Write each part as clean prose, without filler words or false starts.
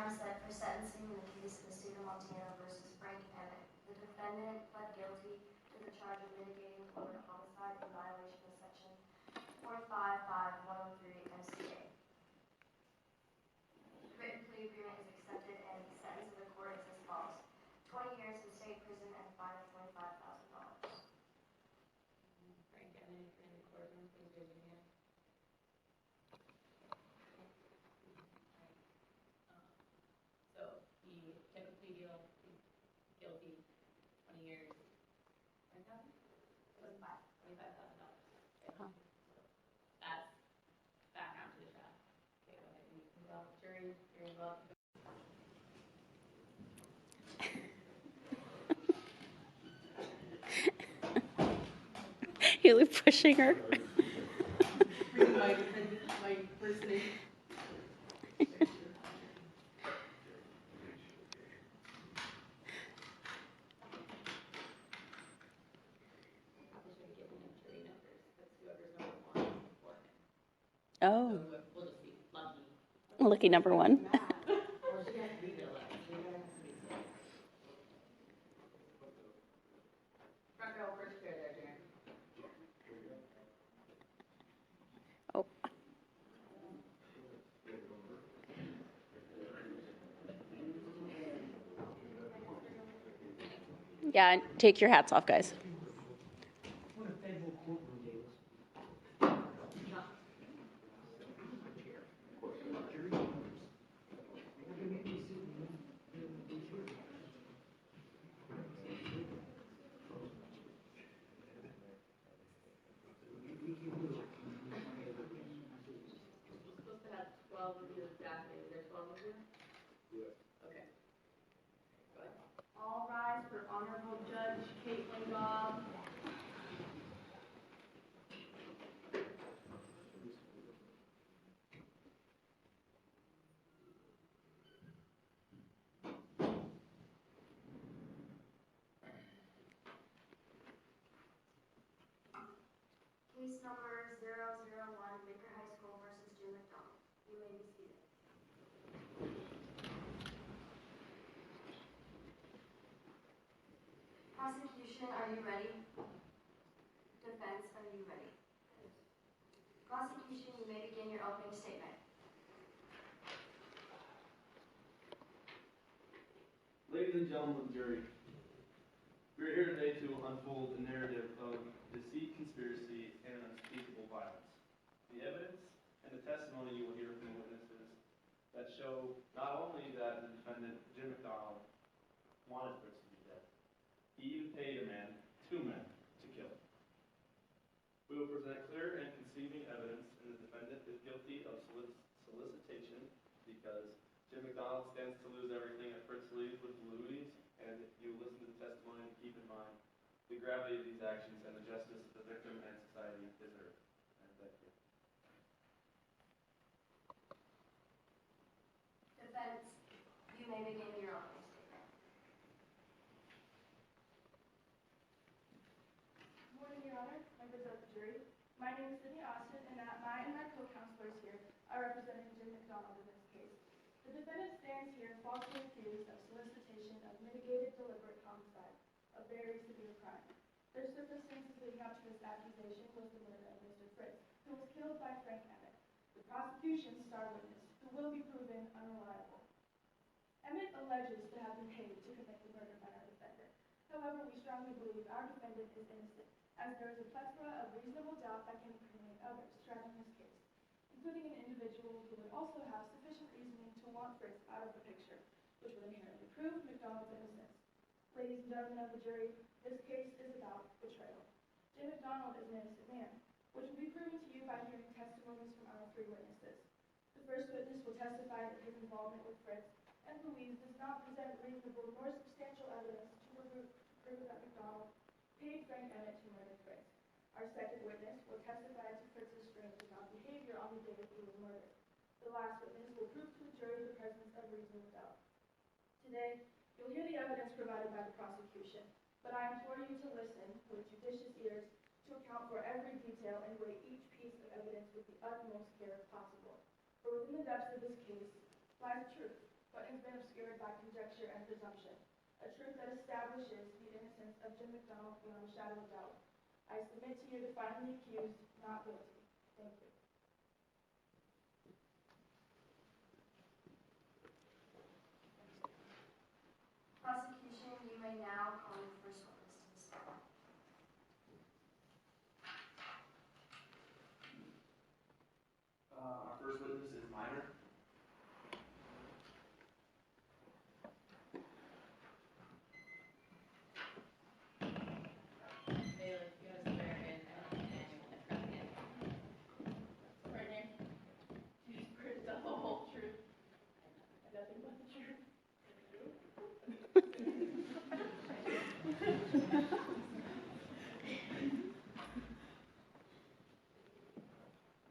time set for sentencing in the case of the state of Montana versus Frank Emmett. The defendant pled guilty to the charge of mitigating deliberate homicide in violation of section 455-103 MCA. The written plea agreement is accepted, and the sentence of the court is as follows: 20 years in state prison and a fine of $25,000. Frank Emmett in the courtroom, please raise your hand. So he took a plea deal, guilty, 20 years, $25,000. Okay. That's back onto the shop. Okay, go ahead. You can go. Jury, you're involved. You're pushing her. my first name. Oh, We'll just see. Lucky. lucky number one. Front row, first chair there, Darren. Oh. Yeah, take your hats off, guys. Supposed to have 12 of you staff. Is there 12 of you? Yes. Okay. Go ahead. All rise for Honorable Judge Caitlin Gobb. Case number 001, Baker High School versus Jim McDonald. You may be seated. Prosecution, are you ready? Defense, are you ready? Prosecution, you may begin your opening statement. Ladies and gentlemen of the jury, we are here today to unfold the narrative of deceit, conspiracy, and unspeakable violence. The evidence and the testimony you will hear from the witnesses that show not only that the defendant, Jim McDonald, wanted Fritz to be dead, he even paid a man, 2 men, to kill him. We will present clear and conceiving evidence, and the defendant is guilty of solicitation because Jim McDonald stands to lose everything that Fritz leaves with Louis, and you listen to the testimony and keep in mind the gravity of these actions and the justice the victim and society deserve. And thank you. Defense, you may begin your opening statement. Good morning, Your Honor, members of the jury. My name is Sydney Austin, and my co-counselors here are representing Jim McDonald in this case. The defendant stands here falsely accused of solicitation of mitigated deliberate homicide, a very severe crime. The circumstances leading up to this accusation was the murder of Mr. Fritz, who was killed by Frank Emmett, the prosecution's star witness, who will be proven unreliable. Emmett alleges to have been paid to commit the murder by our defendant. However, we strongly believe our defendant is innocent, as there is a plethora of reasonable doubt that can incriminate others charged in this case, including an individual who would also have sufficient reasoning to want Fritz out of the picture, which would inherently prove McDonald's innocence. Ladies and gentlemen of the jury, this case is about betrayal. Jim McDonald is an innocent man, which will be proven to you by hearing testimonies from our 3 witnesses. The first witness will testify that his involvement with Fritz and Louise does not present reasonable nor substantial evidence to prove that McDonald paid Frank Emmett to murder Fritz. Our second witness will testify to Fritz's strange behavior on the day he was murdered. The last witness will prove to the jury the presence of reasonable doubt. Today, you'll hear the evidence provided by the prosecution, but I implore you to listen with judicious ears to account for every detail and weigh each piece of evidence with the utmost care possible. For within the depths of this case lies truth, but in presumption, a truth that establishes the innocence of Jim McDonald beyond a shadow of doubt. I submit to you the finally accused, not guilty. Thank you. Prosecution, you may now call your first witness to the stand. Our first witness is Minor. Bailiff, you gotta swear in and trust in. Right name? Do you swear to tell the whole truth and nothing but the truth?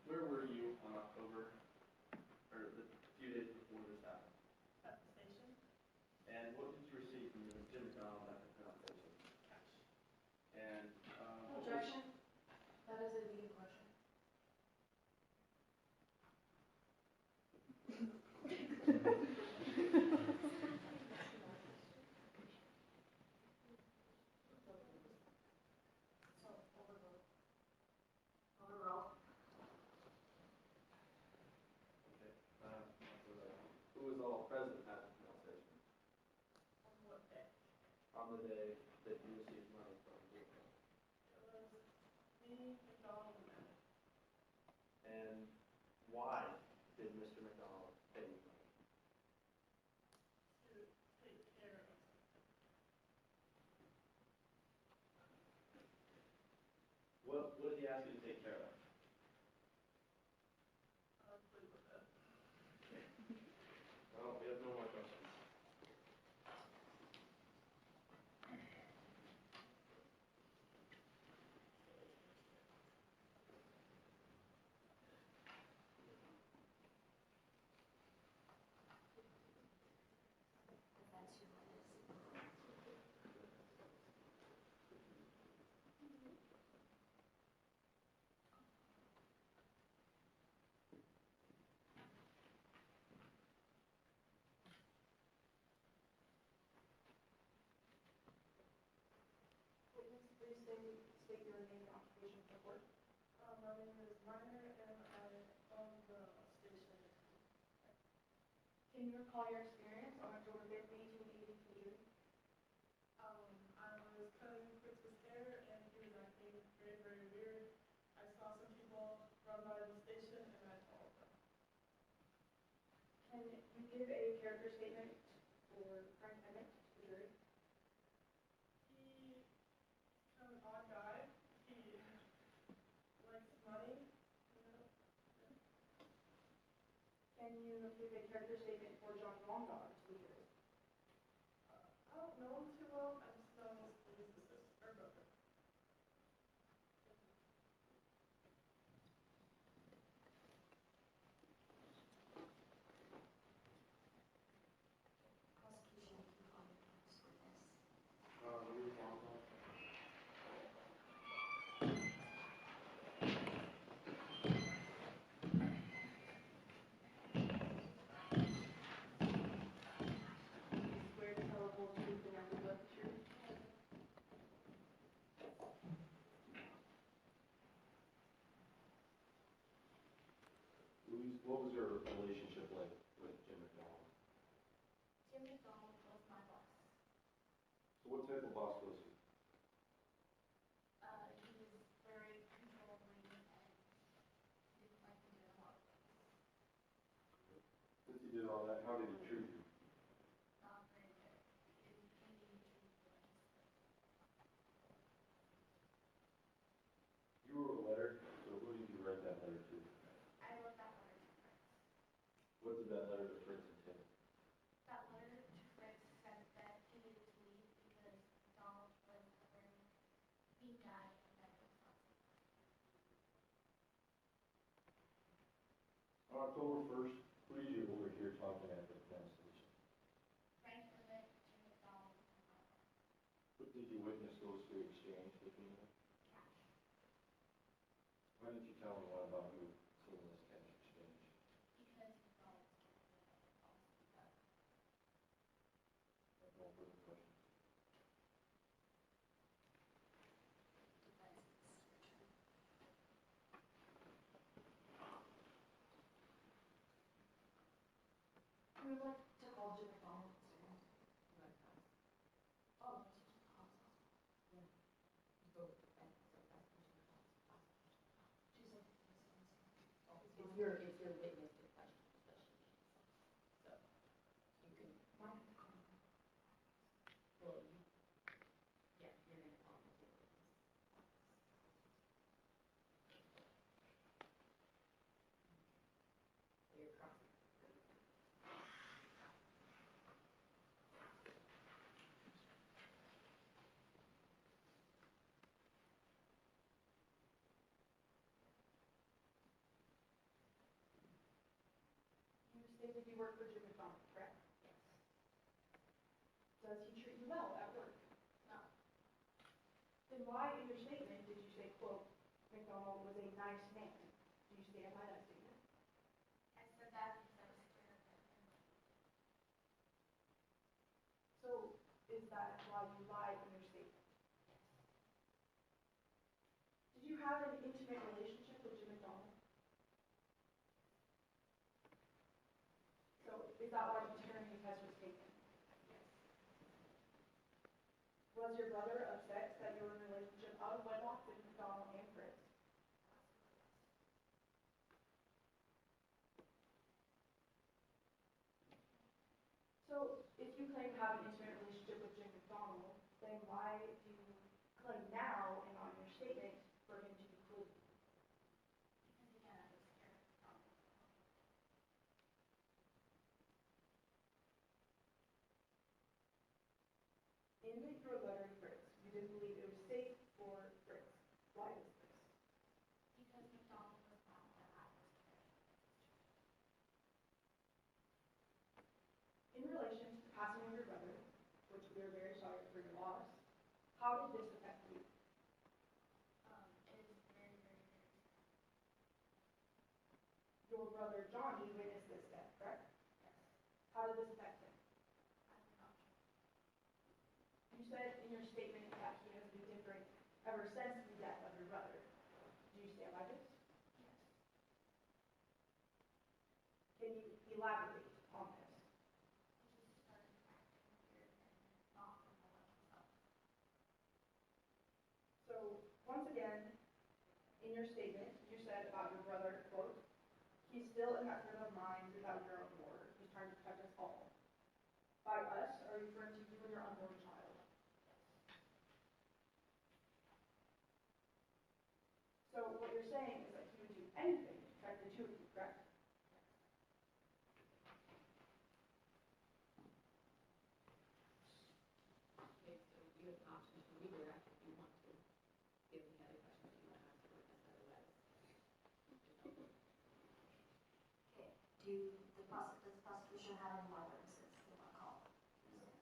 Where were you on October, or the few days before this happened? At the station? And what did you receive from Jim McDonald at the conversation? Cash. And, Objection? That is a leading question. So, overruled. Overruled. okay, who was all present at the conversation? On what day? On the day that you received money from Jim? It was me, McDonald, and Bennett. And why did Mr. McDonald pay you money? To take care of something. What did he ask you to take care of? I'll plead with that. Well, we have no more questions. Defense, your witness. Witness, please state your name and occupation for court. My name is Minor, and I own the station. Can you recall your experience on October 5th, 1883? I was cutting Fritz's hair, and he was acting very, very weird. I saw some people run by the station, and I followed them. Can you give a character statement for Frank Emmett to the jury? He's kind of an odd guy. He likes money, you know. Can you give a character statement for John Longdog to the jury? I don't know him too well. I just know he's the sister, brother. Prosecution, can you call your first witness? Louis Longo. Swear to tell the whole truth and nothing but the truth. Louise, what was your relationship like with Jim McDonald? Jim McDonald was my boss. So what type of boss was he? He was very controlling and didn't like me doing a lot of things. Since he did all that, how did he treat you? Not very good. He didn't treat me like his friends. You wrote a letter, so who did you write that letter to? I wrote that letter to Fritz. What did that letter to Fritz entail? That letter to Fritz said that he needed to leave because Donald was a very mean guy and that it was not safe. On October 1st, who did you overhear talking at the gas station? Frank Emmett, Jim McDonald, and my boss. What did you witness those three exchange between them? Cash. Why didn't you tell me what about you seeing this cash exchange? Because McDonald was getting rid of all his stuff. We would like to call Jim McDonald. Oh. It's your witness to question, especially. So, you can, well, yeah, you're gonna call him as your witness. So you're crossing. You stated you work for Jim McDonald, correct? Yes. Does he treat you well at work? No. Then why in your statement did you say, quote, McDonald was a nice man? Do you stand by that statement? I said that because I was scared of him. So is that why you lied in your statement? Did you have an intimate relationship with Jim McDonald? So is that why the paternity test was taken? Was your brother upset that you were in a relationship out of wedlock with McDonald and Fritz? So if you claim to have an intimate relationship with Jim McDonald, then why do you claim now and on your statement for him to be clean? Because again, I was scared of him. In your letter to Fritz, you didn't believe it was safe for Fritz. Why was this? Because McDonald was not that I was scared. In relation to the passing of your brother, which we are very sorry for your loss, how did this affect you? It is very, very, very sad. Your brother Johnny witnessed this death, correct? Yes. How did this affect him? I'm not sure. You said in your statement that he has been different ever since the death of your brother. Do you stand by this? Yes. Can you elaborate on this? He just started acting weird and not from the like himself. So, once again, in your statement, you said about your brother, quote, he's still in that frame of mind without your own war. He's trying to protect us all. By us, are you referring to you and your unborn child? So what you're saying is that he would do anything to protect the two of you, correct? Okay, so you have an option to redirect if you want to. If you have any questions you want to ask the witness, otherwise. Okay. Does the prosecution have any more witnesses they want to call? Okay.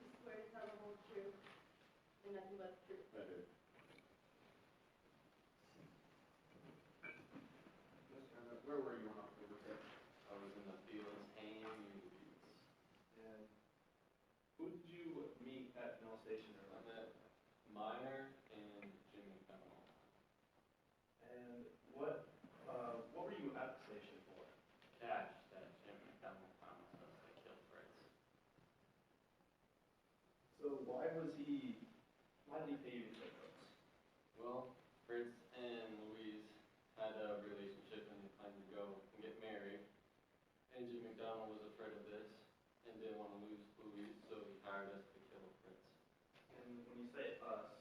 You swear to tell the whole truth and nothing but the truth. I do. Where were you on October 5th? I was in the fields haying the beets. And who did you meet at Mill Station I or met Minor and Jim McDonald. And what were you at the station for? Cash that Jim McDonald promised us to kill Fritz. So why did he pay you to kill Fritz? Well, Fritz and Louise had a relationship and they planned to go and get married. And Jim McDonald was afraid of this and didn't want to lose Louise, so he hired us to kill Fritz. And when you say us,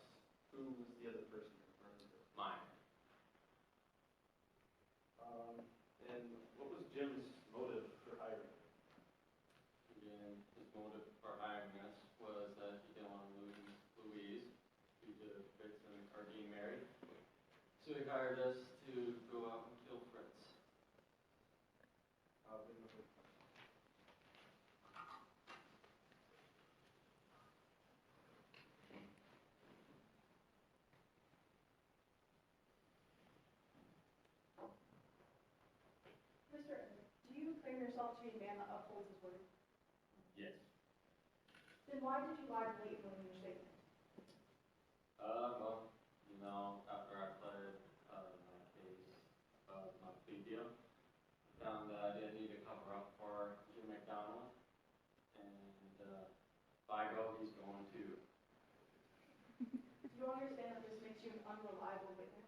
who was the other person you're referring to? Minor. And what was Jim's motive for hiring? Again, his motive for hiring us was that he didn't want to lose Louise due to Fritz and our being married. So he hired us to go out and kill Fritz. claim yourself to be a man that upholds his word. Yes. Then why did you lie blatantly in your statement? Well, after I pled, my case, my plea deal, found that I didn't need to cover up for Jim McDonald, and, if I go, he's going too. Do you understand that this makes you an unreliable witness?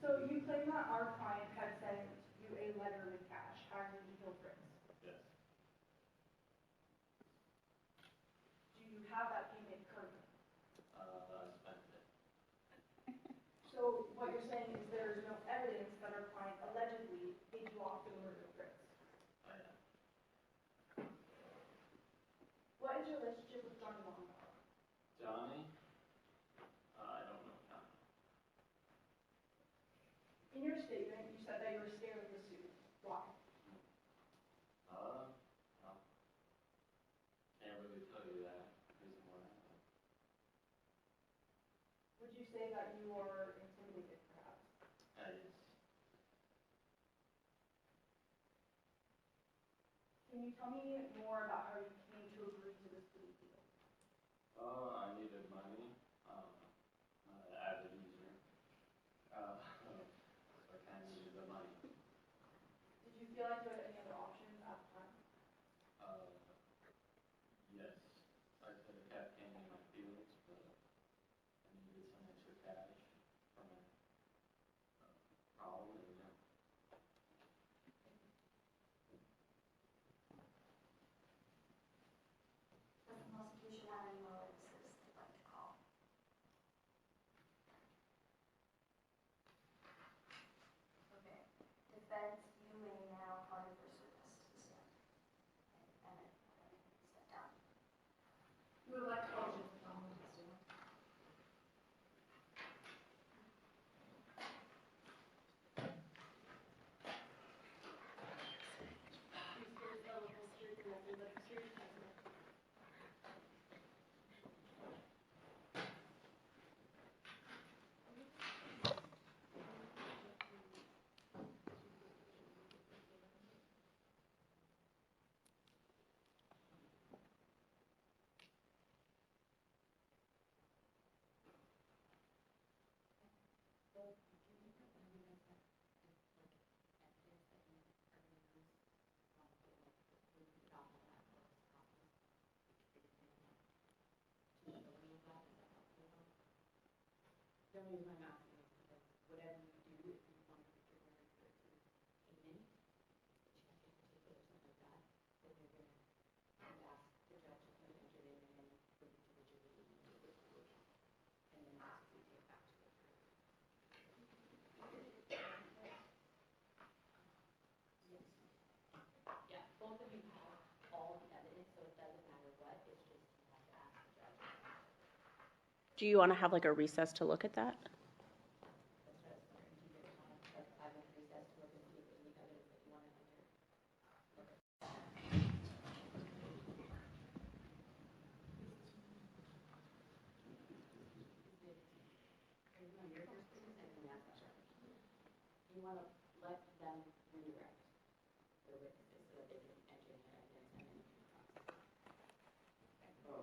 So you claim that our client had sent you a letter with cash, hiring you to kill Fritz. Yes. Do you have that payment currently? I spent it. So what you're saying is there is no evidence that our client allegedly paid you off for the murder of Fritz. I am. What is your relationship with Johnny Longbottom? Johnny? I don't know Johnny. In your statement, you said that you were scared of the suit. Why? No. Can't really tell you that. Reason why. Would you say that you are intimidated, perhaps? Yes. Can you tell me more about how you came to agree to this plea deal? I needed money, as a user. So I kind of needed the money. Did you feel like you had any other options at the time? Yes. I could have kept paying my feelings, but I needed some extra cash for my problem, and Does the prosecution have any more witnesses they'd like to call? Okay. Defense, you may now call your first witness to the stand. And step down. We would like to call Jim McDonald to the stand. Please state his eligible security record, like a security testimony. The only reason I'm asking is because whatever you do, if you want to put your word for it to payment, which you can't take it or something like that, then you're gonna ask the judge to put it in and then bring it to the jury and then do it. And then that's what we take back to the jury. Yes. Yeah, both of you have all the evidence, so it doesn't matter what, it's just you have to ask the judge. Do you want to have like a recess to look at that? That's what I was wondering, do you guys want like 5 minute recess to look and see if there's any evidence that you want to enter? You want to let them redirect their witnesses so that they can enter in their evidence and then you can cross. I know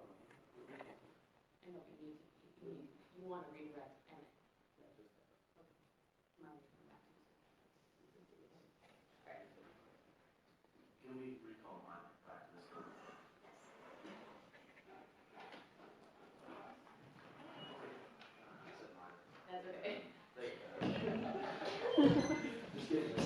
you want to redirect and. Mine is coming back to you. Alright. Can we recall mine back to this one? That's okay. Just kidding.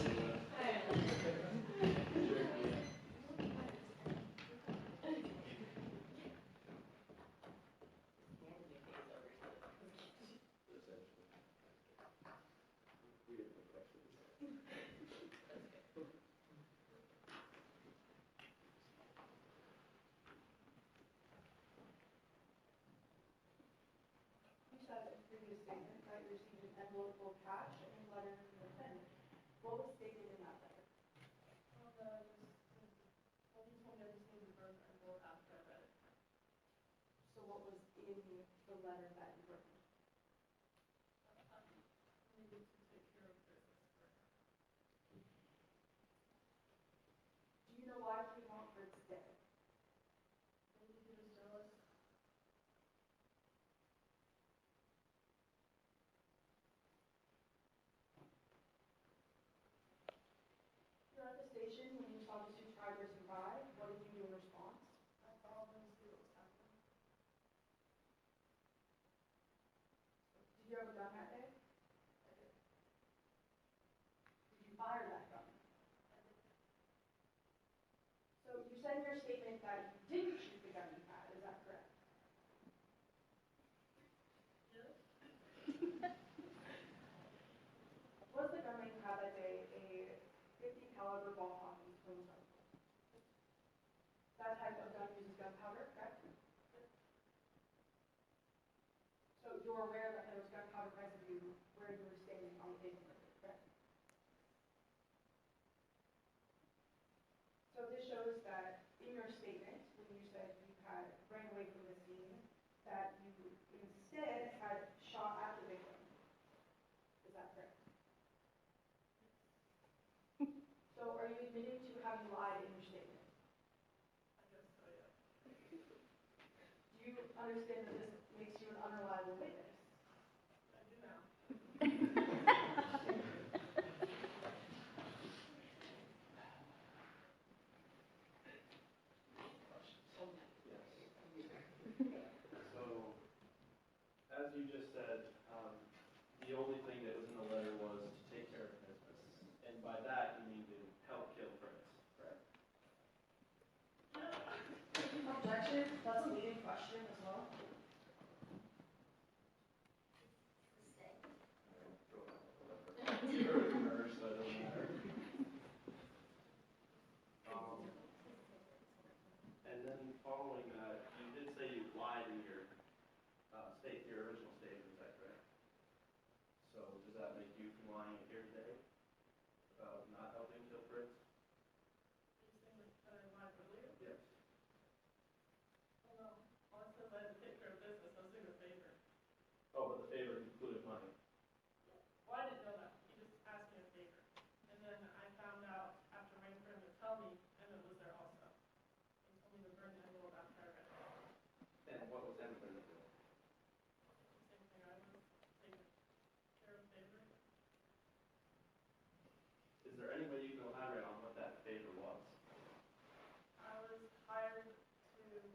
You said in previous statement that you received an envelope full of cash and a letter from the defendant. What was stated in that letter? Well, he told me I just needed to burn the envelope after I read it. So what was in the letter that you wrote? Maybe to take you have a gun that day? Did you fire that gun? So you said in your statement that you didn't shoot the gun you had, is that correct? Was the gun that you had that day a 50 caliber ball hockey twin rifle? That type of gun uses gunpowder, correct? So you're aware that there was gunpowder residue where you were standing on the pavement, correct? So this shows that in your statement, when you said you had ran away from the scene, that you instead had shot at the victim. Is that correct? So are you admitting to having lied in your statement? I guess so, yeah. Do you understand that this makes you an unreliable witness? I do now. So, as you just said, the only thing that was in the letter was to take care of business. And by that, you mean to help kill Fritz, correct? Objection, that's a leading question as well. You heard it first, so it doesn't matter. And then following that, you did say you lied in your your original statement, is that correct? So does that make you from lying here today about not helping kill Fritz? You saying that I lied earlier? Yes. Oh, no. All it says I had to take care of business, I was doing a favor. Oh, but the favor included money. Well, I didn't know that. He just asked me a favor. And then I found out after waiting for him to tell me, and it was there also. He told me to burn the envelope after I read it. And what was in the bill? Same thing, I was taking care of favor. Is there any way you can elaborate on what that favor was? I was hired to do the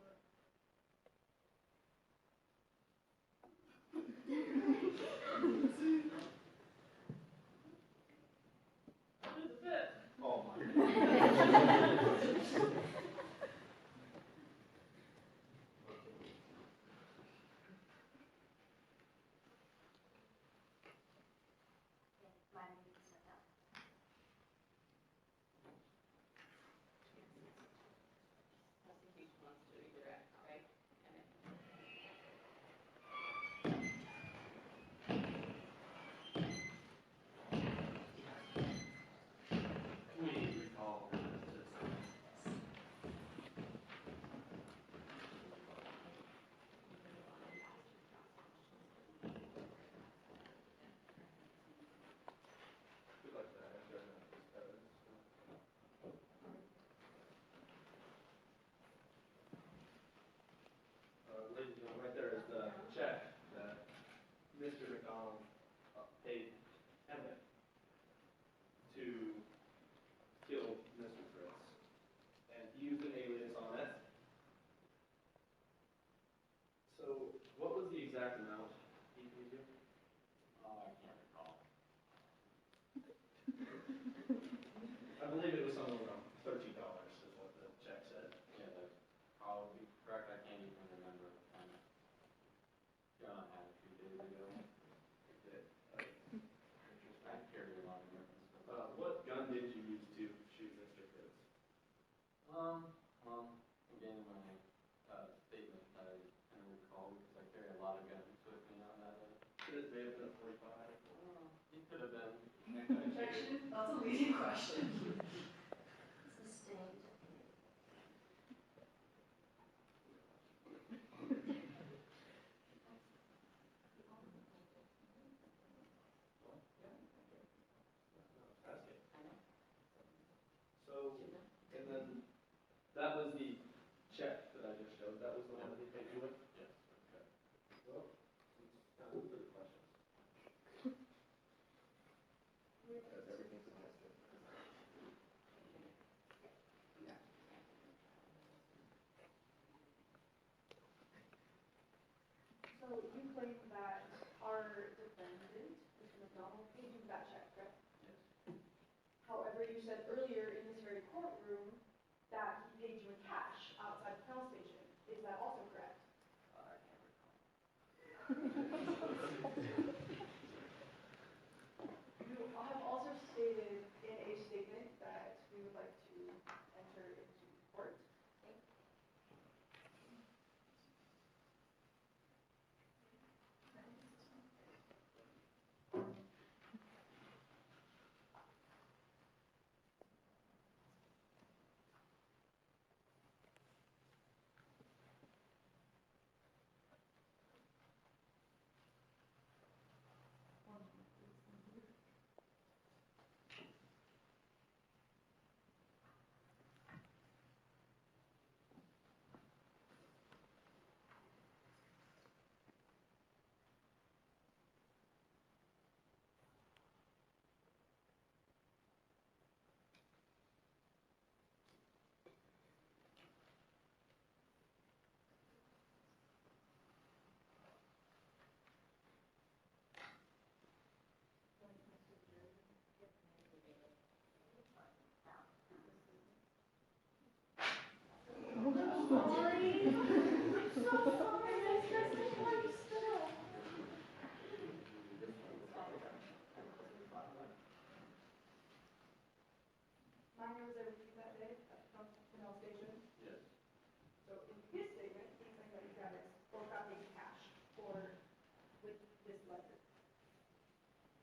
bit. Oh my. Mine needs to sit down. Prosecution wants to redirect, right? We recall this. We'd like to ask you about this evidence. Ladies and gentlemen, right there is the check that Mr. McDonald paid Emmett to kill Mr. Fritz. And he used an alias on it. So, what was the exact amount he paid you? I can't recall. I believe it was somewhere around $13 is what the check said. Yeah, that's probably correct. I can't even remember. John had a few days ago. I carry a lot of weapons. What gun did you use to shoot Mr. Fritz? Well, again, my statement, I kind of recall because I carry a lot of guns with me on that day. Could it may have been a 45? He could have been. Objection, that's a leading question. Sustained. Asking. So, and then that was the check that I just showed. That was the one that he paid you with? Yes. Okay. Well, it's time for the questions. Because everything's against it. So you claim that our that also correct? I can't recall. You have also stated in a statement that we would like to enter into court. Minor was there with you that day from Canal Station? Yes. So in his statement, he claimed that you guys both got paid cash for, with this letter.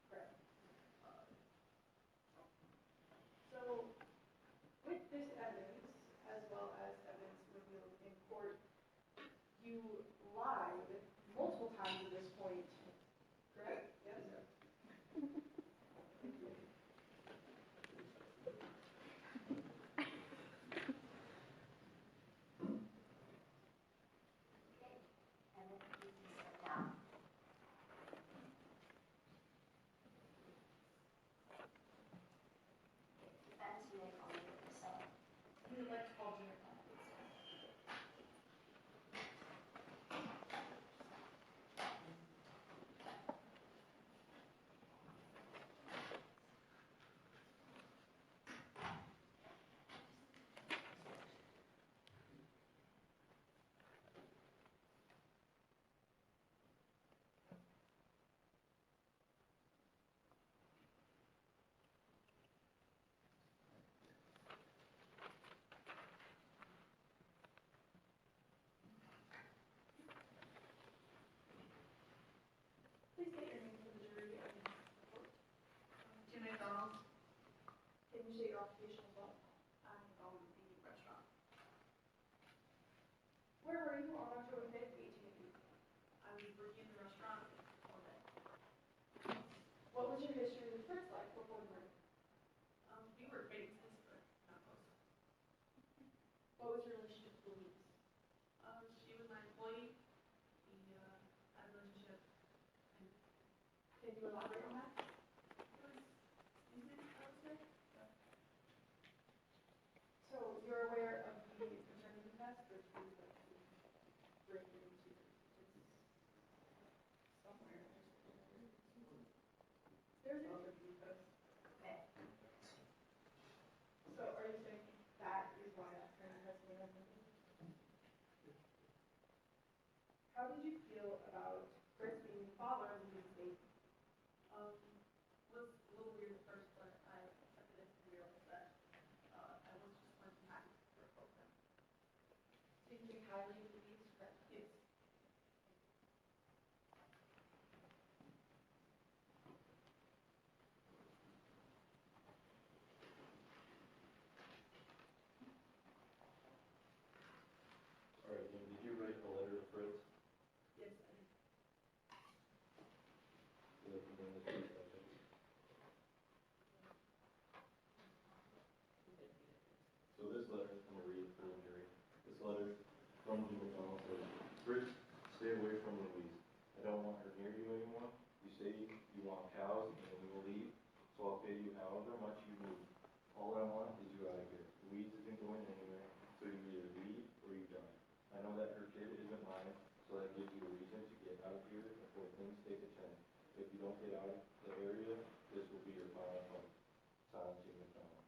Correct. So with this evidence, as well as evidence revealed in court, you lied multiple times at this point, correct? Yes? Thank you. Okay, and then you can sit down. Okay, defense, you may call me witness. We would like to call Junior Tom, please. Please state your name for the jury and report. Jim McDonald, Can you state your occupation as well? I own the restaurant. Where were you on October 5th, 1880? I was working in the restaurant all day. What was your history with Fritz like before the murder? We were acquaintances, but not close. What was your relationship with Louise? She was my employee. We had a relationship, and Can you elaborate on that? it was easy, I would say. So you're aware of the paternity test, which we would like to break into somewhere. There's an overview post. Okay. So are you saying that is why that paternity test was done? How did you feel about Fritz being the father of Louise's baby? Was a little weird at first, but I accepted it and realized that I was just going to happy for both of them. So you think highly of Louise, correct? Yes. All right, Jim, did you write the letter to Fritz? Yes, I did. So that you bring this to the session? So this letter, I'm gonna read it for the jury. This letter from Jim McDonald says, Fritz, stay away from Louise. I don't want her near you anymore. You say you want cows and you will leave, so I'll pay you however much you need. All I want is you out of here. Louise isn't going anywhere, so you either leave or you die. I know that her kid isn't mine, so that gives you a reason to get out of here before things take a turn. If you don't get out of the area, this will be your final fight. Signed, Jim McDonald.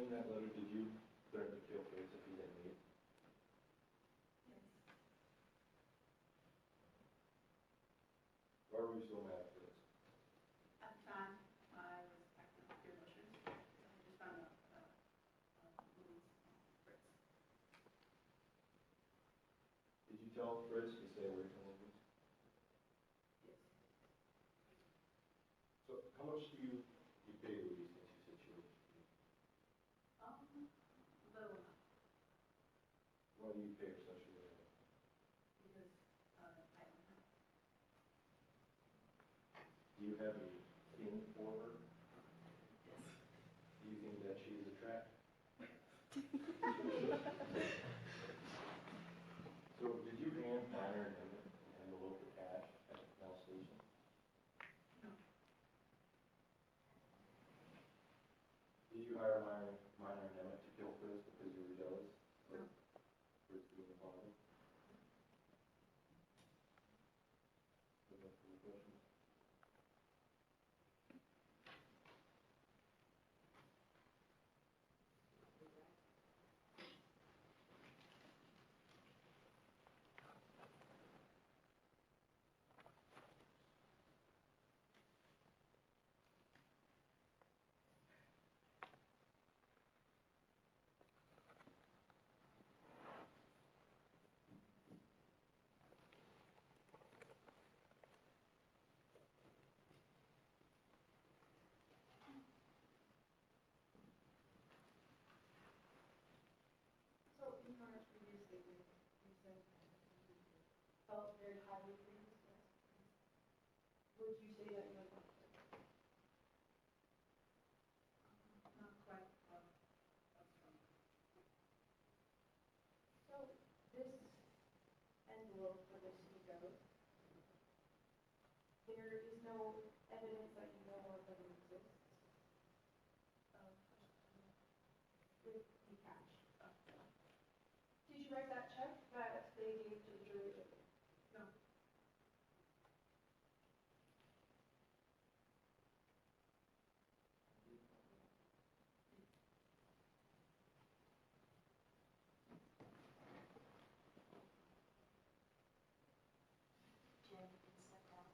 in that letter, did you threaten to kill Fritz if he didn't leave? Yes. Why were you so mad at Fritz? At the time, I was acting off your emotions. I just found out about Louise and Fritz. Did you tell Fritz to stay away from Louise? Yes. So how much do you pay Louise since you said she was? Little enough, Why do you pay her such a little? because I own her. Do you have a feeling for her? Yes. Do you think that she is attractive? So did you hand minor and envelope of cash at the canal station? No. Did you hire minor and Emmett to kill Fritz because you were jealous No. of Fritz being the father? Is that the question? So in your previous statement, you said you felt very highly for you, yes? Would you say that you like Not quite, that's from. So this envelope for this ego, there is no evidence that you know of that it exists with the cash. Did you write that check that they gave to the jury? No. Jen, you can step down.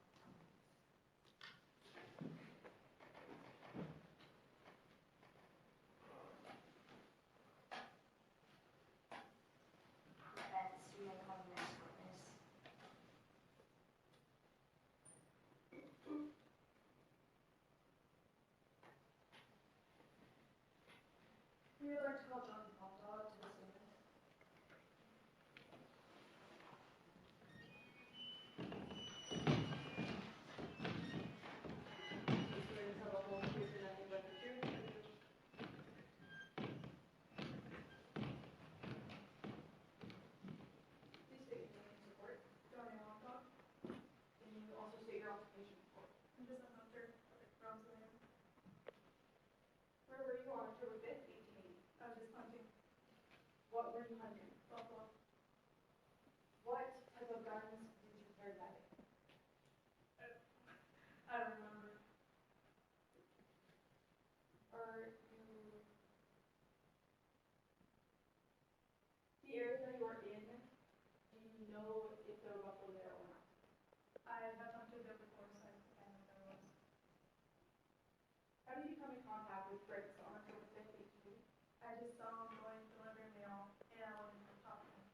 Defense, you may call the next witness. We would like to call John Popdog to the stand. Please swear to tell the whole truth and nothing but the truth. Please state your name and support. John Popdog. Can you also state your occupation before? I'm just a hunter from Savannah. Where were you on October 5th, 1880? I was just hunting What were you hunting? buffalo. What type of guns did you carry that day? I don't remember. Are you... The area that you are in, do you know if there were buffalo there or not? I have hunted there before, so I kind of know where it was. How did you come in contact with Fritz on October 5th, 1880? I just saw him going delivering mail, and I wanted to talk to him.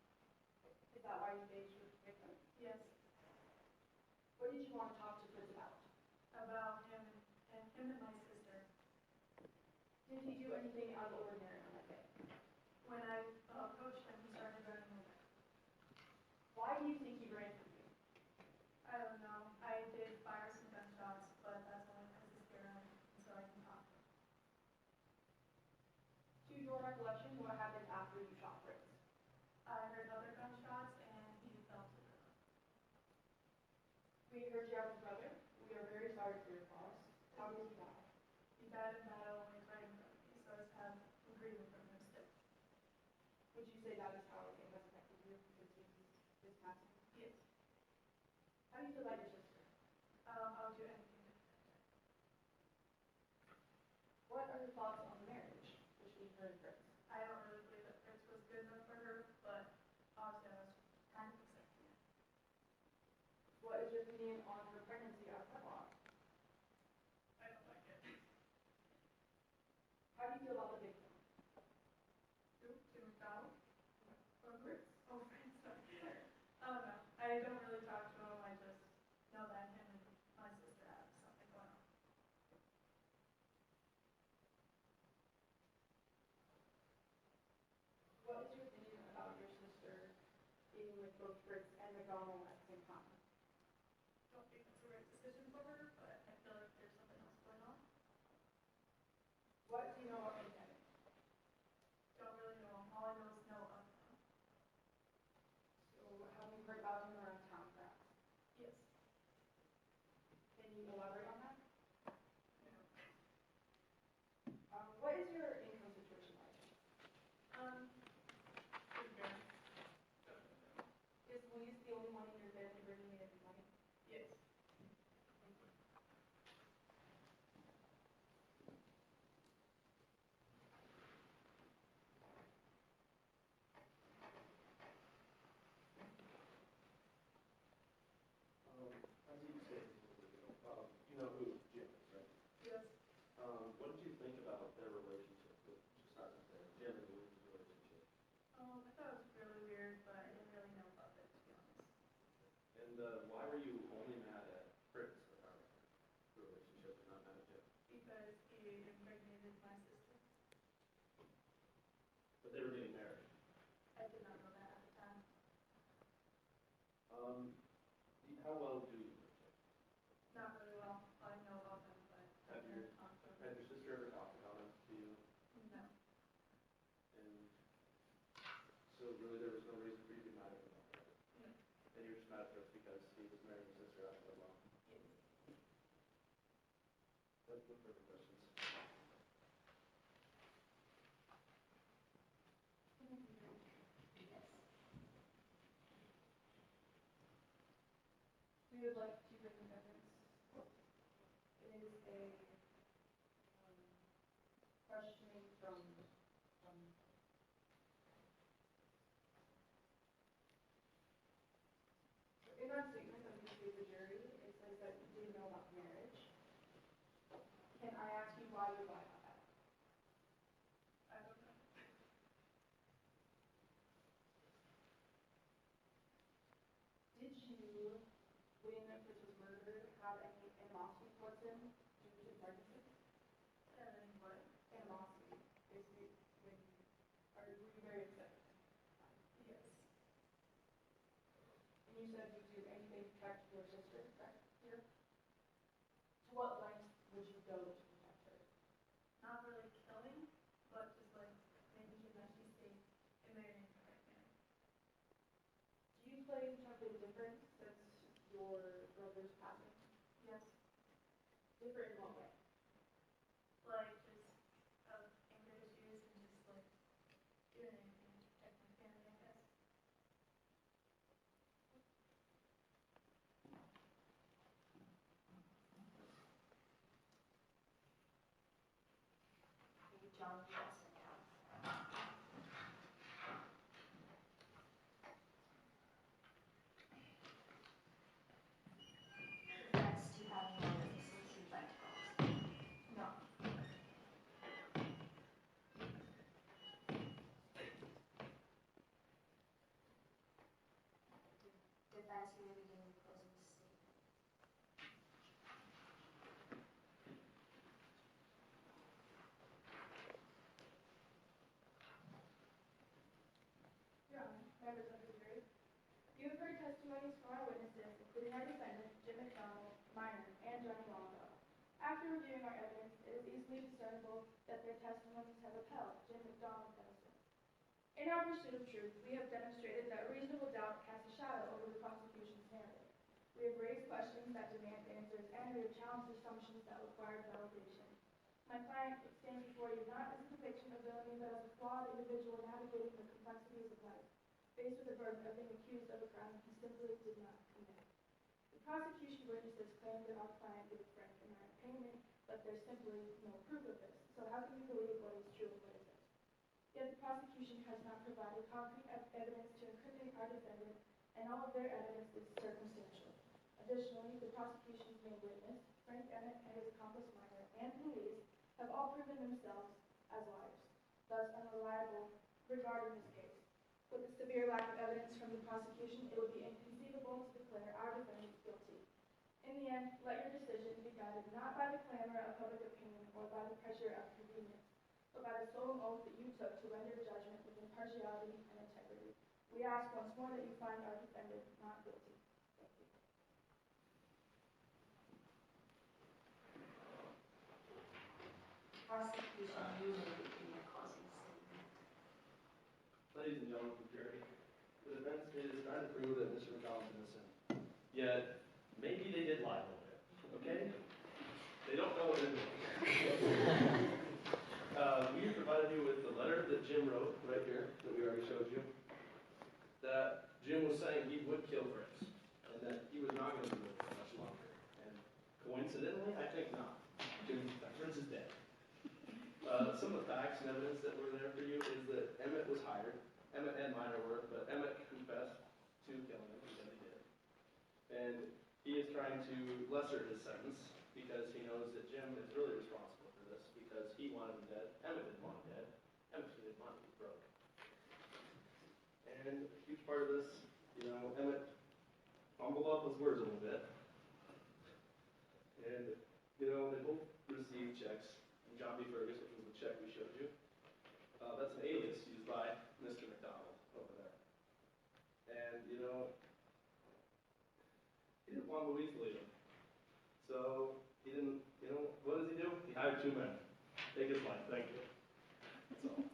Is that why you engaged with the victim? Yes, What did you want to talk to Fritz about? about him and my sister. Did he do anything out of the ordinary on that day? When I approached him, he started running away. Why do you think he ran from you? I don't know. I did fire some gunshots, but that's only because he scared him, so I can talk. To your recollection, what happened after you shot Fritz? I heard other gunshots, and he fell to the ground. We heard you have a brother. We are very sorry for your loss. How did he die? He died in battle when he was right in front of me, so I just have a grieving from him still. Would you say that is how it has affected you since his passing? Yes. How do you feel about your sister? I would do anything to protect her. What are your thoughts on the marriage between her and opinion on her pregnancy out of wedlock? I don't like it. How do you feel about the victim? Who? Jim McDonald? Or Fritz? Oh, Fritz, sorry. I don't know. I don't really talk to him. I just know that him and my sister have something going on. What is your opinion about your sister being with both Fritz and McDonald at the same time? Don't think it's the right decision for her, but I feel like there's something else going on. What do you know about McDonald? Don't really know him. All I know is know of him. So have you heard about him around town, perhaps? Yes. Can you elaborate on that? No. What is your income situation like? Pretty good. Is Louise the only one in your family bringing in money? Yes. As you said, you know who Jim is, right? Yes. What did you think about their relationship, just not Jim and Louise's relationship? I thought it was really weird, but I didn't really know about it, to be honest. And why were you only mad at Fritz about the relationship and not mad at Jim? Because he impregnated my sister. But they were getting married. I did not know that at the time. How well do you know Jim? Not really well. I know about them, but I Have didn't talk to Had them. your sister ever talked about him to you? No. And so really there was no reason for you to be mad at him about that? No. And you were just mad at Fritz because he was marrying your sister after wedlock? Yes. That's no further questions. We would like to bring in evidence. It is a questioning from in our statement that we gave the jury, it says that you didn't know about marriage. Can I ask you why you lied about that? I don't know. Did you, when Fritz was murdered, have any animosity towards him due to his pregnancy? What? Animosity, basically, were you very upset? Yes. And you said you'd do anything to protect your sister, correct? Here? To what lengths would you go to protect her? Not really killing, but just like making sure that she's safe and marrying the right man. Do you claim to have been different since your brother's passing? Yes. Different in what way? Like just anger issues and just like doing anything to protect my family, I guess. John Johnson counts. Next, do you have any other witnesses you'd like to call? No. Defense, you may begin your closing statement. Your Honor, members of the jury, you have heard testimonies from our witnesses, including our defendant, Jim McDonald, minor, and Johnny Longo. After reviewing our evidence, it is easily discernible that their testimonies have upheld Jim McDonald's innocence. In our pursuit of truth, we have demonstrated that reasonable doubt casts a shadow over the prosecution's narrative. We have raised questions that demand answers, and we have challenged assumptions that require validation. My client stands before you not as a depiction of villainy, but as a flawed individual navigating the complexities of life, faced with the burden of being accused of a crime he simply did not commit. The prosecution witnesses claim that our client gave Frank and I payment, but there's simply no proof of this. So how can you believe what is true and what isn't? Yet the prosecution has not provided concrete evidence to incriminate our defendant, and all of their evidence is circumstantial. A Additionally, the prosecution's main witness, Frank Emmett, and his accomplice minor, and Louise, have all proven themselves as liars, thus unreliable regarding this case. With the severe lack of evidence from the prosecution, it would be inconceivable to declare our defendants guilty. In the end, let your decision be guided not by the clamor of public opinion or by the pressure of convenience, but by the solemn oath that you took to render judgment with impartiality and integrity. We ask once more that you find our defendant not guilty. Thank you. Prosecution, you may begin your closing statement. Ladies and gentlemen of the jury, the defense is trying to prove that Mr. McDonald's innocent. Yet, maybe they did lie a little bit, okay? They don't know what they're doing. We provided you with the letter that Jim wrote right here, that we already showed you, that Jim was saying he would kill Fritz, and that he was not going to live for much longer. And coincidentally, I think not. Fritz is dead. Some of the facts and evidence that were there for you is that Emmett was hired. Emmett and Minor were, but Emmett confessed to killing him because he did. And he is trying to lesser his sentence because he knows that Jim is really responsible for this because he wanted him dead. Emmett didn't want him dead. Emmett didn't want him broke. And a huge part of this, Emmett fumbled up his words a little bit. And, they both received checks from John B. Fergus, which was the check we showed you. That's an alias used by Mr. McDonald over there. And, he didn't want Louise to leave him. So, he didn't, what does he do? He hired 2 men. Take his life, thank you. That's all.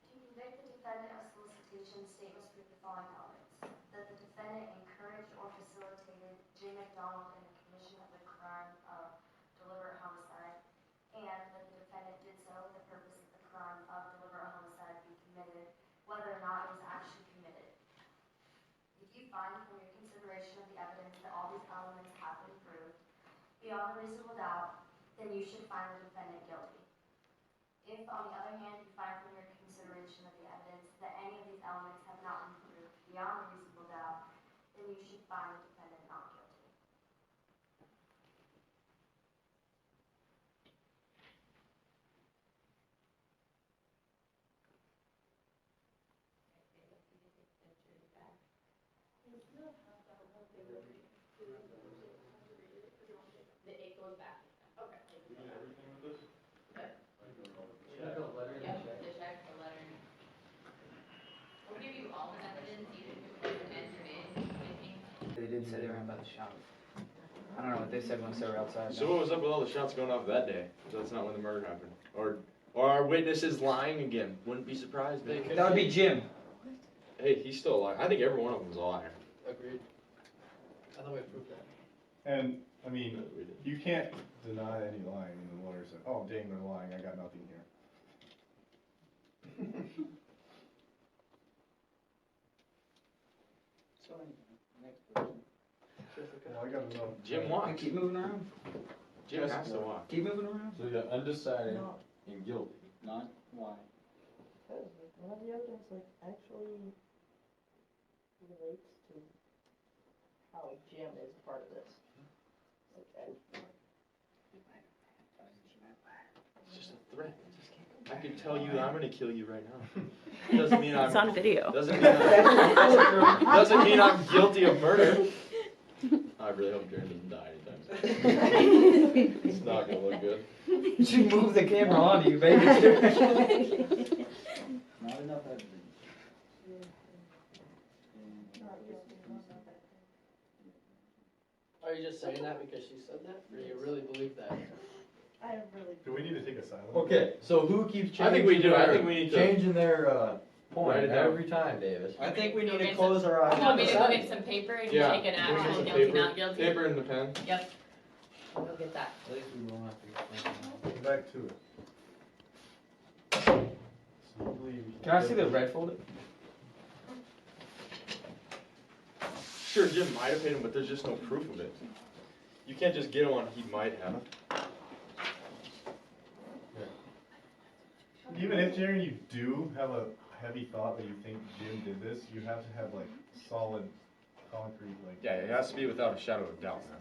To convict the defendant of solicitation, state must prove the following elements: that the defendant encouraged or facilitated J. McDonald in the commission of the crime of deliberate homicide, and that the defendant did so with the purpose that the crime of deliberate homicide be committed, whether or not it was actually committed. If you find from your consideration of the evidence that all these elements have been proved beyond a reasonable doubt, then you should find the defendant guilty. If, on the other hand, you find from your consideration of the evidence that any of these elements have not been proved beyond a reasonable doubt, then you should find the defendant not guilty. It goes back. Okay. You get everything with this? Yep, the check, the letter. We'll give you all the evidence, even if it wasn't entered in, I think. They did say they were in by the shop. I don't know what they said once they were outside. So what was up with all the shots going off that day? That's not when the murder happened. Or are witnesses lying again? Wouldn't be surprised. Maybe. That would be Jim. Hey, he's still a liar. I think every one of them's a liar. Agreed. I thought we proved that. And, I mean, you can't deny any lying, and the lawyer said, oh, dang, they're lying, I got nothing here. So, next person. Well, I gotta know. Jim walks. Keep moving around. Jim has to walk. Keep moving around. So you got undecided and guilty. Not why. Because none of the evidence actually relates to how Jim is a part of this. It's just a threat. I can tell you I'm gonna kill you right now. Doesn't mean It's on video. Doesn't mean I'm guilty of murder. I really hope Jared doesn't die anytime soon. It's not gonna look good. You should move the camera onto you, baby. Not enough evidence. Are you just saying that because she said that, or you really believe that? I really. Do we need to take a silent? Okay, so who keeps changing I think we do. I their- think we need to changing their, write point it down. every time, Davis? I think we need Go to get close our eyes. You want me to go on get some paper and Yeah. take an Go get actual some guilty, paper. not guilty? Paper and the pen. Yep. I'll go get that. At least we won't have to. Get back to it. So you believe. Can I see the red folder? Sure, Jim might have paid him, but there's just no proof of it. You can't just get him on he might have. Even if, Jerry, you do have a heavy thought that you think Jim did this, you have to have like solid, concrete, like. Yeah, it has to be without a shadow of doubt, man.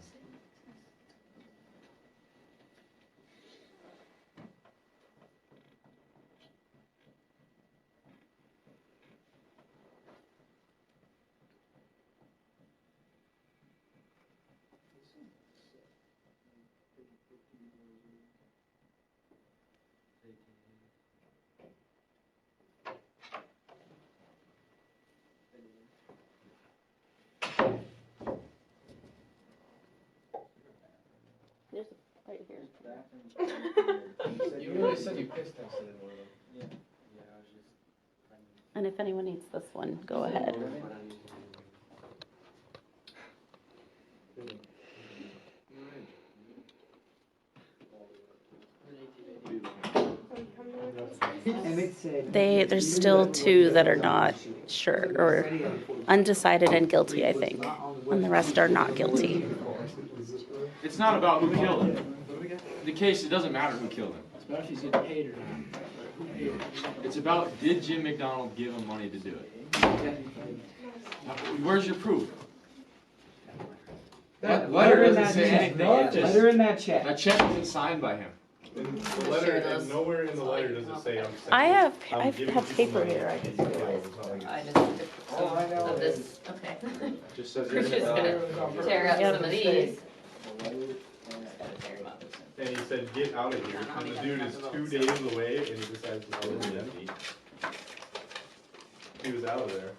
There's right here. You really said you pissed tested in one of them. And if anyone needs this one, go ahead. And it said. There's still two that are not sure, or undecided and guilty, I think. And the rest are not guilty. It's not about who killed him. The case, it doesn't matter who killed him. It's about if he's getting paid or not. Who paid him? It's about, did Jim McDonald give him money to do it? Where's your proof? That letter letter in doesn't that say check. anything. It just- Letter in that check. That check isn't signed by him. In the letter, and nowhere in the letter does it say I'm sending. I have giving have people paper money. here, I just realized. It's not like- I just took All I know some of is. this, okay. Just says We're you're just gonna tear up Yep. some of these. And he said, get out of here, and the dude is 2 days away, and he decides to throw it empty. He was out of there,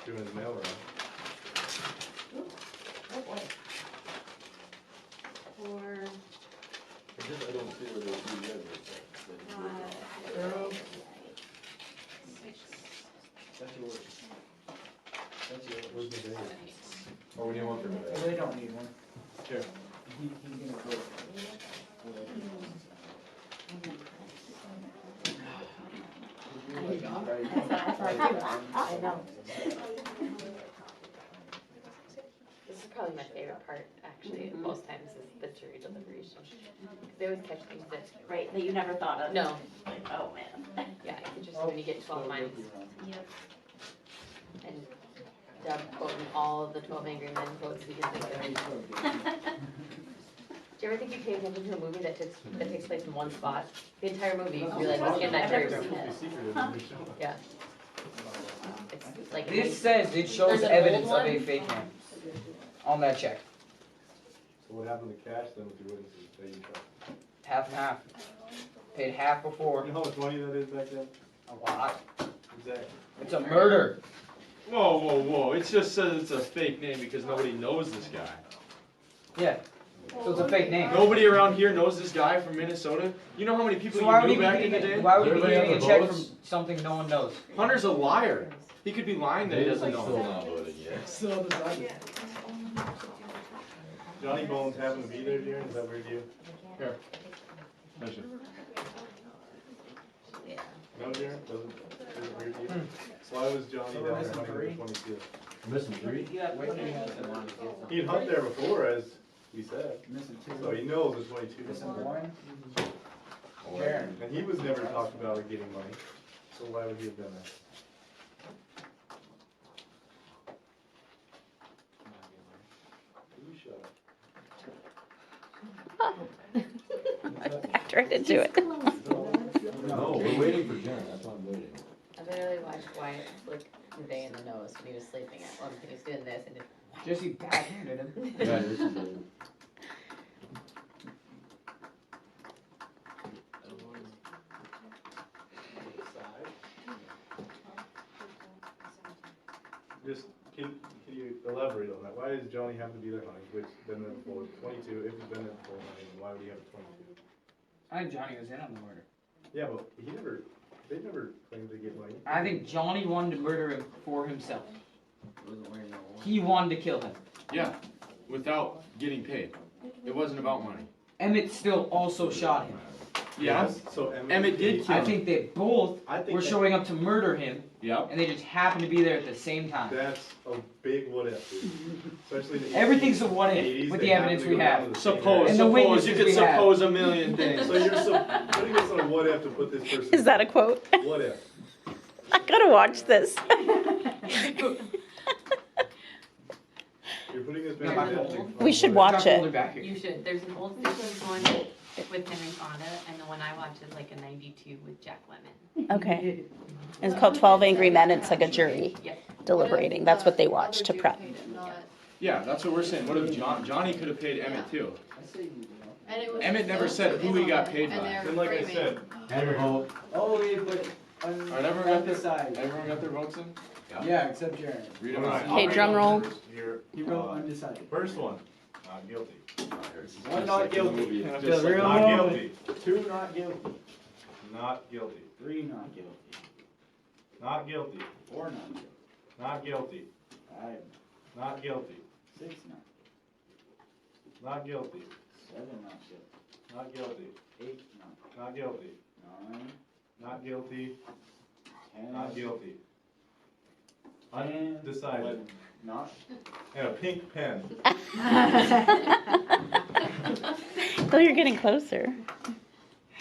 doing his mail run. Or, I don't see where those two guys That's yours. That's yours. Where's the date? Oh, we need one for I today. really don't need one. Here. He's gonna go. I know. this is probably my favorite part, actually, most times, is the jury deliberation. Because they always catch things that, Right, that you never thought of. no, Like, oh, man. yeah, it's interesting when you get 12 minds. Yep. And Doug quoting all of the 12 Angry Men quotes you can think of. Do you ever think you pay attention to a movie that takes place in one spot? The entire movie, you be like, let's get in that jury I've never room. seen it. It's secretive in the show. Yeah. It's like. This says it shows There's an evidence old of a one. fake name on that check. So what happened to cash then with your witnesses that you trust? Half and half. Paid half before. You know how much money that is back then? A lot. Exactly. It's a murder. Whoa, whoa, whoa, it just says it's a fake name because nobody knows this guy. Yeah. So it's a fake name. Nobody around here knows this guy from Minnesota? You know how many people So why would you he knew be back in the getting, day? why would he be Everybody getting a have check the from votes? something no one knows? Hunter's a liar. He could be lying that he doesn't Still know. not voted yet. Still decided. Johnny Bones happened to be there, Darren, is that weird to you? Here. Measure. Yeah. No, Darren, doesn't weird to you? So why was Johnny So we're down there missing hunting three? with 22? Missing three? He'd hunt there before, as we said, Missing so he knows it's 22. Missing one. Karen. And he was never talked about it getting money, so why would he have done that? You shut up. I tried to do it. No, we're waiting for Jen, that's why I'm waiting. I literally watched Wyatt look Day in the nose when he was sleeping at one, he was doing this and just. Jesse backhanded him. Yeah, this is a. Just Can you elaborate on that? Why does Johnny have to be there hunting, which been there before, 22, if he's been there before hunting, why would he have a 22? I think Johnny was in on the murder. Yeah, but they never claimed to get money. I think Johnny wanted to murder him for himself. He wanted to kill him. Yeah, without getting paid. It wasn't about money. Emmett still also shot him. Yeah, So Emmett did kill I him. think they both were showing up to murder him, Yep. and they just happened to be there at the same time. That's a big what if, dude. Especially in the Everything's a what if 80s, with they the happen evidence to we go down have. to the same Suppose, area. And the suppose, witnesses you could we have. suppose a million things. So you're putting us on a what if to put this person. Is that a quote? What if? I gotta watch this. You're putting us There's back an in. old- We should watch it. You should. There's an old 50s one with Henry Fonda, and the one I watched is like a 92 with Jack Lemmon. Okay. It's called 12 Angry Men. It's like a jury Yes. deliberating. That's what they watch to prep. Yeah, that's what we're saying. What if Johnny could have paid Emmett too? And it was Emmett never said who he got paid by. And like I said, Oh, we put Alright, everyone got their, undecided. everyone got their votes in? Yeah, except Jared. Read them Alright. out. Okay, drum roll. Here, He wrote undecided. first one, not guilty. One not guilty. Just Feel like real Not moment. guilty. Two not guilty. Not guilty. Three not guilty. Not guilty. Four not guilty. Not guilty. Five. Not guilty. Six not. Not guilty. Seven not guilty. Not guilty. Eight not. Not guilty. Nine. Not guilty. 10. Not guilty. 10, Undecided. 11, not. And a pink pen. Though you're getting closer.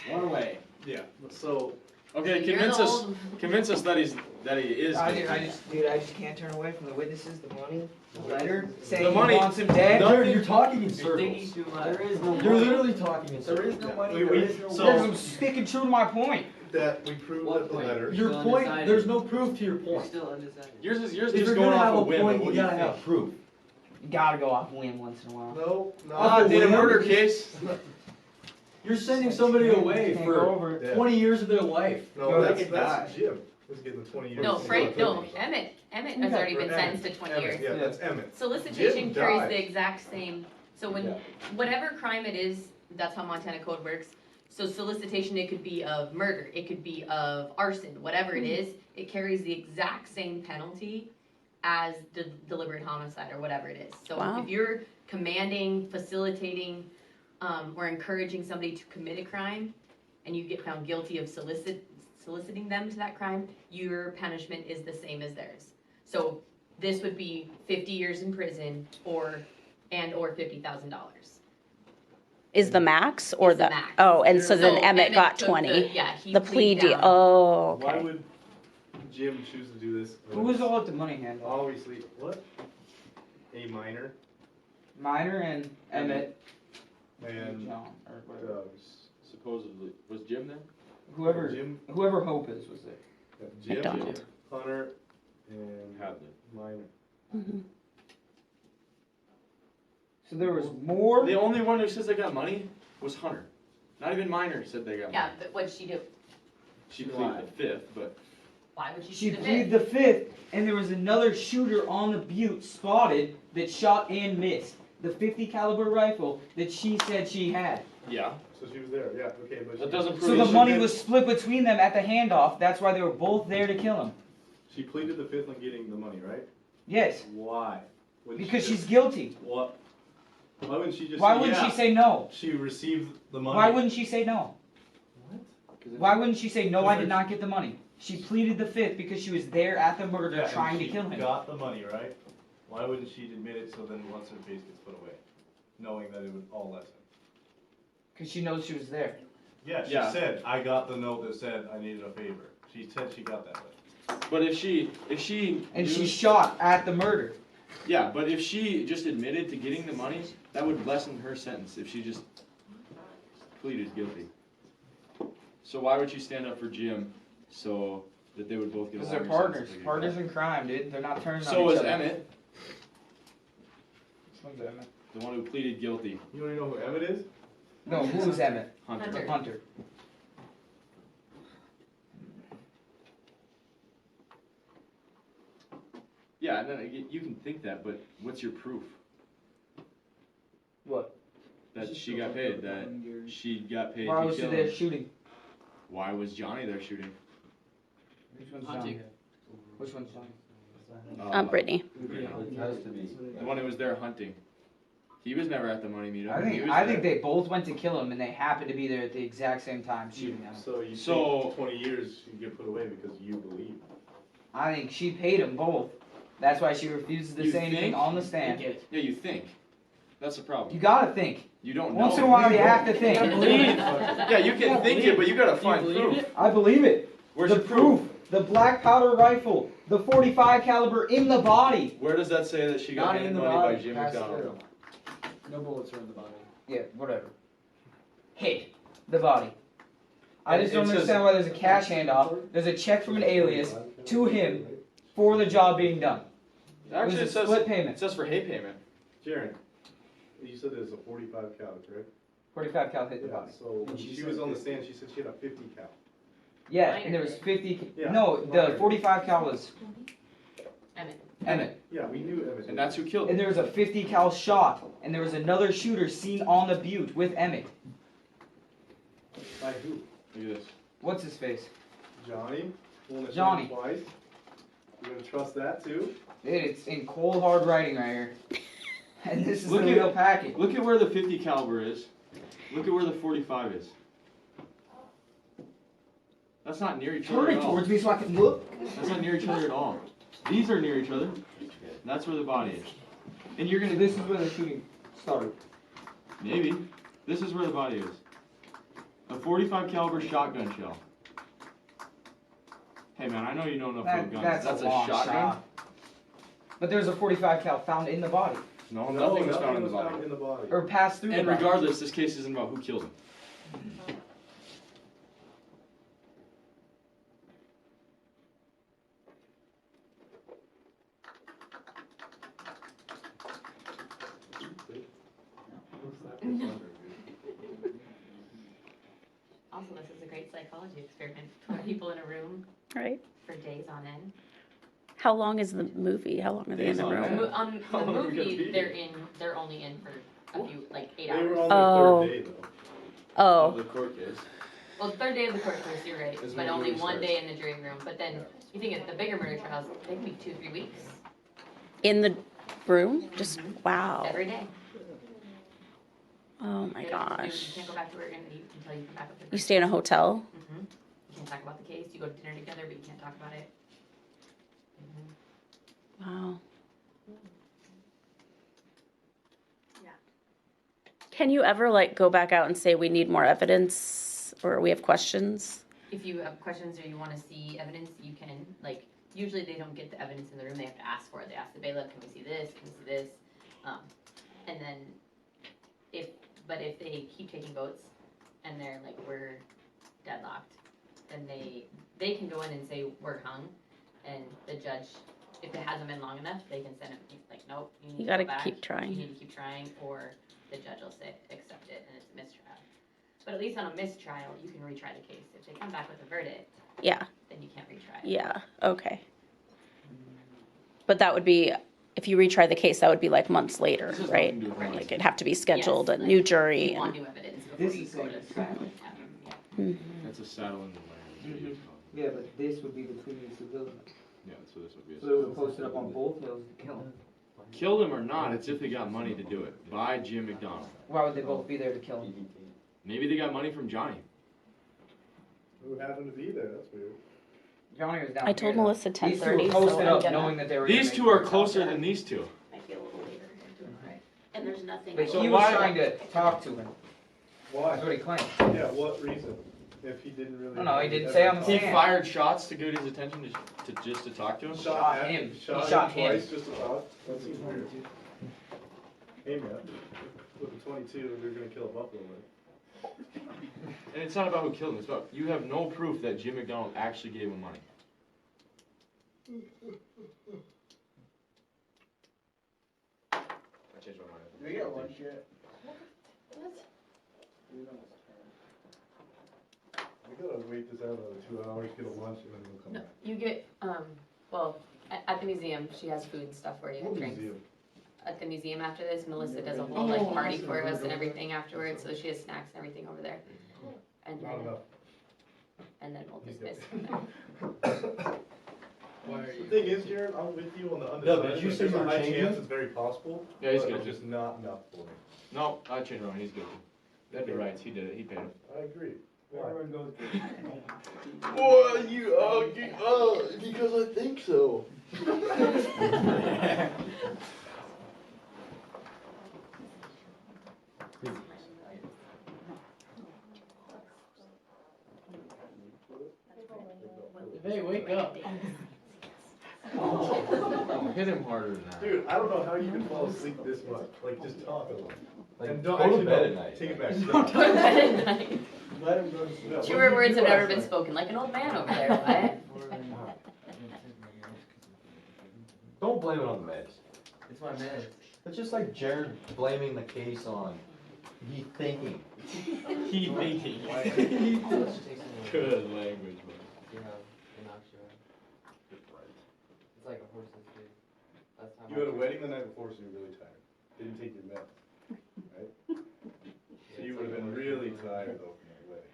One away. Yeah. So Okay, You're convince the us, old- convince us that he is I guilty. just can't turn away from the witnesses, the money, the letter, The saying money- he wants him dead. Jared, you're talking in You're thinking circles. too much. There is no You're literally talking in circles. There is no money. We- There is no so- Because I'm sticking true to my point. that we proved What that the point? letter. Your Still point, undecided. there's no proof to your point. Still undecided. Yours is If just you're going gonna off have a a whim. point, of what you you gotta think. have proof. You gotta go off whim once in a while. No, Ah, not. in a whim. murder case. You're sending somebody away Can't for go over it. Yeah. 20 years of their life. No, Go that's ahead and die. Jim. Who's getting the 20 years. No, Frank, no, Emmett has already been Or sentenced to Emmett. 20 Emmett, years. Yeah, that's Emmett. Solicitation Jim carries died. the exact same, so when, Yeah. whatever crime it is, that's how Montana code works. So solicitation, it could be of murder, it could be of arson, whatever it is, it carries the exact same penalty as the deliberate homicide or whatever it is. So Wow. if you're commanding, facilitating, or encouraging somebody to commit a crime, and you get found guilty of soliciting them to that crime, your punishment is the same as theirs. So this would be 50 years in prison or $50,000. Is the max or Is the the? max. Oh, and so then So Emmett got took 20. Yeah, he The plea pleaded deal. down. Oh, Why okay. would Jim choose to do this? Who was all at the money handle? Obviously, what? A minor Minor and Emmett and John or whatever. Supposedly, was Jim there? Whoever Jim, whoever Hope is was there. Jim, McDonald. Hunter, and Hadley. minor. Mhm. So there was more. The only one who says they got money was Hunter. Not even Minor said they got Yeah, money. but what'd she do? She pleaded the fifth, but Why would she She shoot the pleaded fifth? the fifth, and there was another shooter on the butte spotted that shot and missed the 50 caliber rifle that she said she had. yeah. So she was there, yeah, okay, but. That doesn't So prove the she money did- was split between them at the handoff. That's why they were both there to kill him. She pleaded the fifth on getting the money, right? Yes, Why? Wouldn't because she she's guilty. What? Why wouldn't she just Why say wouldn't yeah? she say no? She received the money. Why wouldn't she say no? What? Why wouldn't she say no? I did not get the money. She pleaded the fifth because she was there at the murder Yeah, trying and to she kill him. got the money, right? Why wouldn't she admit it so then once her face gets put away? Knowing that it would all lessen. Because she knows she was there. Yeah, she Yeah. said, I got the note that said I needed a favor. She said she got that way. But if she And knew- she shot at the murder. yeah, but if she just admitted to getting the money, that would lessen her sentence if she just pleaded guilty. So why would she stand up for Jim so that they would both get a Because they're longer partners. sentence if they Partners get in crime, dude. They're not turning it? on So each is other. Emmett, Which one's Emmett? the one who pleaded guilty. You wanna know who Emmett is? No, who's Emmett? Hunter. Hunter. Yeah, and then you can think that, but what's your proof? What? That she got paid, that she got paid Why to was she kill there him. shooting? Why was Johnny there shooting? Which one's Johnny? Which one's Johnny? Brittany. It has to be. The one who was there hunting. He was never at the money meetup. I think they both went to kill him and they happened to be there at the exact same time shooting him. So you think 20 years you get put away because you believe. I think she paid them both. That's why she refuses to You say anything think? on the stand. Yeah, you think. That's the problem. You gotta think. You don't know. Once in a while you have to think. Yeah, you can think it, but you gotta find proof. I believe it. Where's the the proof? The black powder rifle, the .45 caliber in the body. Where does that say that she got Not paid in the money body, by Jim passed McDonald? No bullets are in the body. Yeah, whatever. Hit the body. I And just it don't says- understand why there's a cash handoff. There's a check from an alias to him for the job being done. Actually, it it was a says split payment. It says for hay payment. Jaron, you said there's a 45 cal, correct? 45 cal hit the Yeah, body. so when she was on the stand, she said she had a 50 cal. Yeah, and there was 50. Yeah, No, the minor. 45 cal was Emmett. Emmett. Yeah, we knew Emmett. And that's who killed And him. there was a 50 cal shot, and there was another shooter seen on the butte with Emmett. By who? Look at this. What's his face? Johnny. The one that Johnny. shot him twice. You gonna trust that too? Dude, it's in cold hard writing right here. And this is Look the at- real packet. Look at where the 50 caliber is. Look at where the 45 is. That's not near each other Turn at it all. towards me so I can look. That's not near each other at all. These are near each other. That's where the body is. And you're gonna. This is where the shooting started. Maybe. This is where the body is. A 45 caliber shotgun shell. Hey man, I know you know enough about guns. That's a long shotgun. shot. But there's a 45 cal found in the body. No, nothing was found in the body. in the body. Or passed through And the body. regardless, this case isn't about who killed him. Also, this is a great psychology experiment. Put people in a room Right. for days on end. How long is the movie? How long are they in the Days on room? end. On How the long are we gonna movie, be they're only in for a few, like 8 They were hours. on Oh. the third day though. Oh, The court case. Well, the third day of the court case, you're right, Is but when only movie one starts. day in the jury room. But then, you think of the bigger murder trials, they can be 2-3 weeks, in the room? Just wow. every day. Oh my They don't have to do- gosh. You can't go back to work until you come back with the You stay in a hotel? Mm-hmm. You can't talk about the case, you go to dinner together, but you can't talk about it. Wow. Yeah. Can you ever like go back out and say we need more evidence or we have questions? If you have questions or you wanna see evidence, you can, like, usually they don't get the evidence in the room, they have to ask for it. They ask the bailiff, can we see this, can we see this? And then if they keep taking votes and they're like, we're deadlocked, then they can go in and say, we're hung, and the judge, if it hasn't been long enough, they can send him, he's like, nope, you need You to gotta go back. keep trying. You need to keep trying, or the judge will say, accept it, and it's a mistrial. But at least on a mistrial, you can retry the case. If they come back with a verdict, Yeah. then you can't retry it. Yeah. Okay. But that would be if you retry the case, that would be like months later, This has right? nothing to do with money. Like it'd have to be scheduled, Yes, a like, new jury. You want And, new evidence before This you is go to like- trial. Yeah. That's a saddle in the land. Is what you call it. Yeah, but this would be between these two hills. Yeah, so this would be. So they would have posted up on both hills to kill him. Killed him or not, it's if they got money to do it. By Jim McDonald. Why would they both be there to kill him? Maybe they got money from Johnny. Who happened to be there? That's weird. Johnny was down I told here, though. Melissa These two were 10:30, so posted I'm up gonna. knowing that they were. These gonna two make are it. closer than these two. Might be a little later. And there's nothing. But So he was why- trying to talk to him. Why? That's what he claimed. Yeah, what reason? If he didn't really. No, he didn't say on the He stand. fired shots to get his attention to just to talk to him. Shot at him. He Shot shot him him. twice just to talk? That seems weird. Hey man, with the 22, we were gonna kill a buffalo with. And it's not about who killed him. It's about you have no proof that Jim McDonald actually gave him money. I changed my mind. Do we get lunch yet? We gotta wait this out another 2 hours, get a lunch, and then we'll come No, back. you get, well, At the museum, she has food stuff for you and What drinks. museum? At the museum after this, Melissa does a whole like party for us and everything afterwards, so she has snacks and everything over there. And Not enough. then we'll dismiss from there. The thing is, Jared, I'm with you on the No, undecided. did you but say there's you a were high changing? chance it's very possible. Yeah, he's but guilty. it's just not enough for me. No, I changed around, he's guilty. That'd be right, he did it, he paid him. I agree. Why? Everyone goes. Well, because I think so. Hey, wake up. Oh, hit him harder than that. Dude, I don't know how you can fall asleep this much. Like, just talk a lot. Like, And don't go to actually bed no, at night. Take it back. Go to Stop. bed at night. Let him go to sleep. No, what Truer did words you have do never last been night? spoken, like an old man over there, what? Don't blame it on the meds. It's my meds. It's just like Jared blaming the case on he thinking. He thinking. Good language, man. It's like a horse's face. Last time You had a wedding the night before, so you're really tired. Didn't take your meds, right? So you would have been really tired though from that wedding.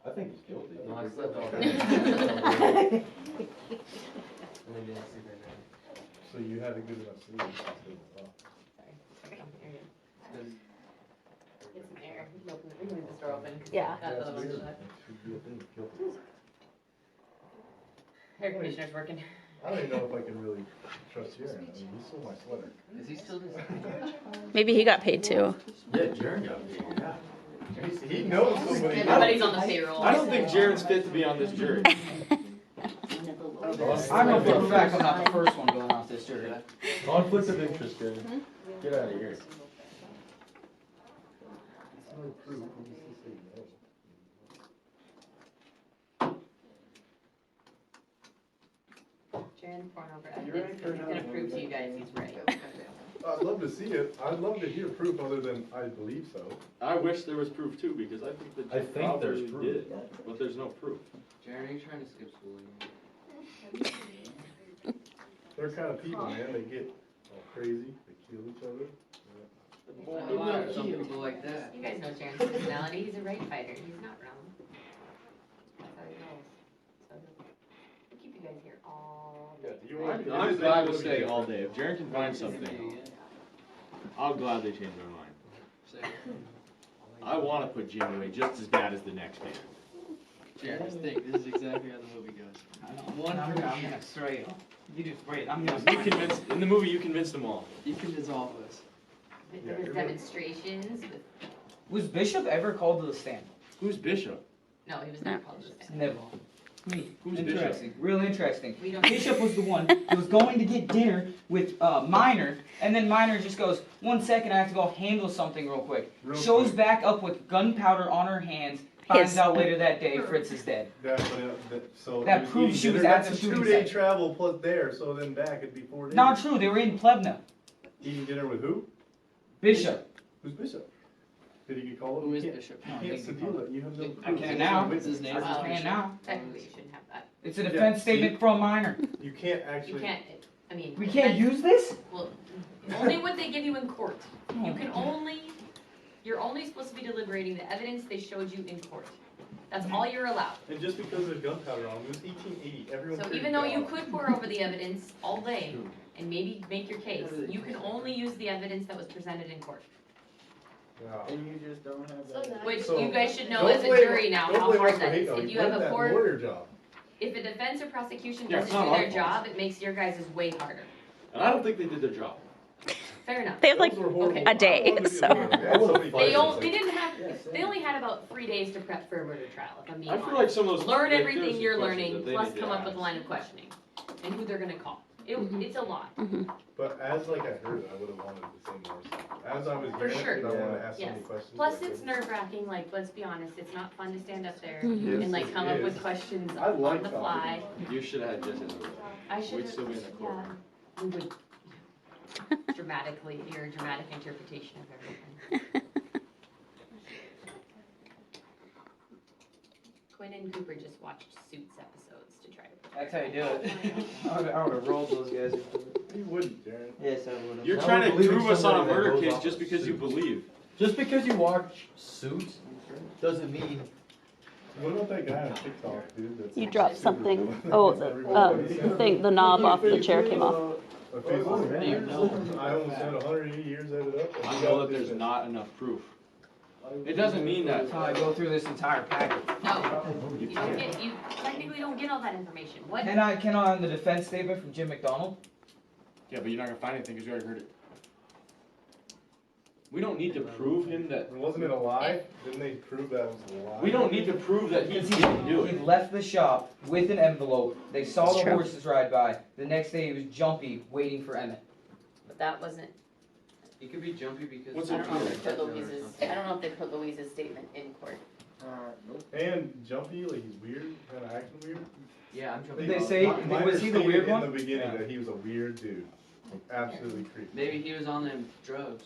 I think he's guilty. No, I slept all night. And then didn't sleep at night. So you had a good enough sleep. Get some air. We can leave this door open. 'cause Yeah. that other one's shut. Air conditioner's working. I don't even know if I can really trust Jared. I mean, he stole my sweater. Is he still just? Maybe he got paid too. Yeah, Jared got paid. Yeah. He knows somebody. Everybody's on the payroll. I don't think Jared's fit to be on this jury. I know for a fact I'm not the first one going off this jury. Conflict of interest, Jared. Get out of here. No proof. Who needs to say no? Jared's pouring over evidence because he's gonna prove to you guys he's right. I'd love to see it. I'd love to hear proof other than I believe so. I wish there was proof too, because I think that I Jim think there's probably proof. did, but there's no proof. Jared, are you trying to skip school? They're kind of people, man. They get all crazy. They kill each other. Some people like that. You guys know Jared's personality. He's a right fighter. He's not wrong. That's how he rolls. So we'll keep you guys here all day. I'm glad to stay all day. If Jared can find something, I'll gladly change my mind. I want to put Jim away just as bad as the next man. Jared, just think, this is exactly how the movie goes. One I'm person, gonna spray you. You do spray it. I'm gonna. You convinced, in the movie, you convinced them all. you can dissolve us. There was demonstrations with, Was Bishop ever called to the stand? Who's Bishop? no, he was never called to the stand. Never. Me. Who's Interesting. Real interesting. We don't- Bishop was the one that was going to get dinner with Minor, and then Minor just goes, 1 second, I have to go handle something real quick. Real Shows quick. back up with gunpowder on her hands, finds His- out later that day Fritz is dead. So That he was proves eating she was dinner. at That's the a shooting 2-day site. travel plus there, so then back it'd be 4 days. Not true, they were in Plebna. Eating dinner with who? Bishop. Who's Bishop? Did he get called? Who You is can't- Bishop? You No, can't they can subdue call it. You have no I proof. can It's now. no What's his witness. name? I can now. Technically, you shouldn't have that. It's a Yeah, defense see? statement from Minor. You can't You actually. can't, I mean. We can't use this? Well, only what they give you in court. You can only, you're only supposed to be deliberating the evidence they showed you in court. That's all you're allowed. And just because there's gunpowder on it was 1880. Everyone. So carried even though you gun. could pour over the evidence all day and maybe make your case, you can only use the evidence that was presented in court. Wow. And you just don't have that. Which So, you guys should know don't as a blame- jury now don't how blame hard us for that hate is. though. If you blame have a that court, lawyer job. if a defense or prosecution Yeah, doesn't it's not do our their fault. job, it makes your guys' way harder. And I don't think they did their job. Fair enough. They have like Those were horrible. a day, I wanted to be so. a lawyer. They had so many They fights. only, they didn't have, they only had about 3 days to prep for a murder trial, if I'm being I honest. feel like some of those. Learn like, everything there's you're some questions learning, that they plus need to come up with a ask. line of questioning, and who they're gonna call. It's a lot. But as like I heard it, I would have wanted to say more stuff. As I was For hearing sure. it, I wanted to ask so Yes. many questions. Plus, but I it's couldn't. nerve wracking, like, let's be honest, it's not fun to stand up there Mhm. and like Yes, come it up with is. questions I on like the talking. fly. You should have had Jesse as a lawyer. I should We'd still be in the court. yeah, we would dramatically, your dramatic interpretation of everything. Quinn and Cooper just watched Suits episodes to try to prepare. That's how you do it. I would have rolled those guys. You wouldn't, Darren. Yes, I would have. You're Now trying we're to believing prove us on a somebody that murder goes case off just of because you Suits. believe. Just because you watch Suits doesn't mean. What about that guy on TikTok, dude? That's You like dropped super something. cool? Oh, Everybody- the thing, the knob off the chair came off. My face is I almost had 180 years added up. I know that there's not enough proof. It doesn't mean that. That's how I go through this entire package. No, you don't get, you technically don't get all that information. What? Can I on the defense statement from Jim McDonald? Yeah, but you're not gonna find anything because you already heard it. We don't need to prove him that. Wasn't it a lie? Didn't they prove that was a lie? We don't need to prove that he didn't do He it. left the shop with an envelope. They saw It's the true. horses ride by. The next day he was jumpy, waiting for Emmett. But that wasn't, He could be jumpy because. What's I it don't know if they prove? put Louise's, I don't know if they put Louise's statement in court. Nope. And Jumpy, like he's weird, kind of acting weird. Yeah, I'm jumpy. Did they say, Minor was he the stated weird in one? the beginning Yeah. that he was a weird dude, like, absolutely creepy. Maybe he was on them drugs.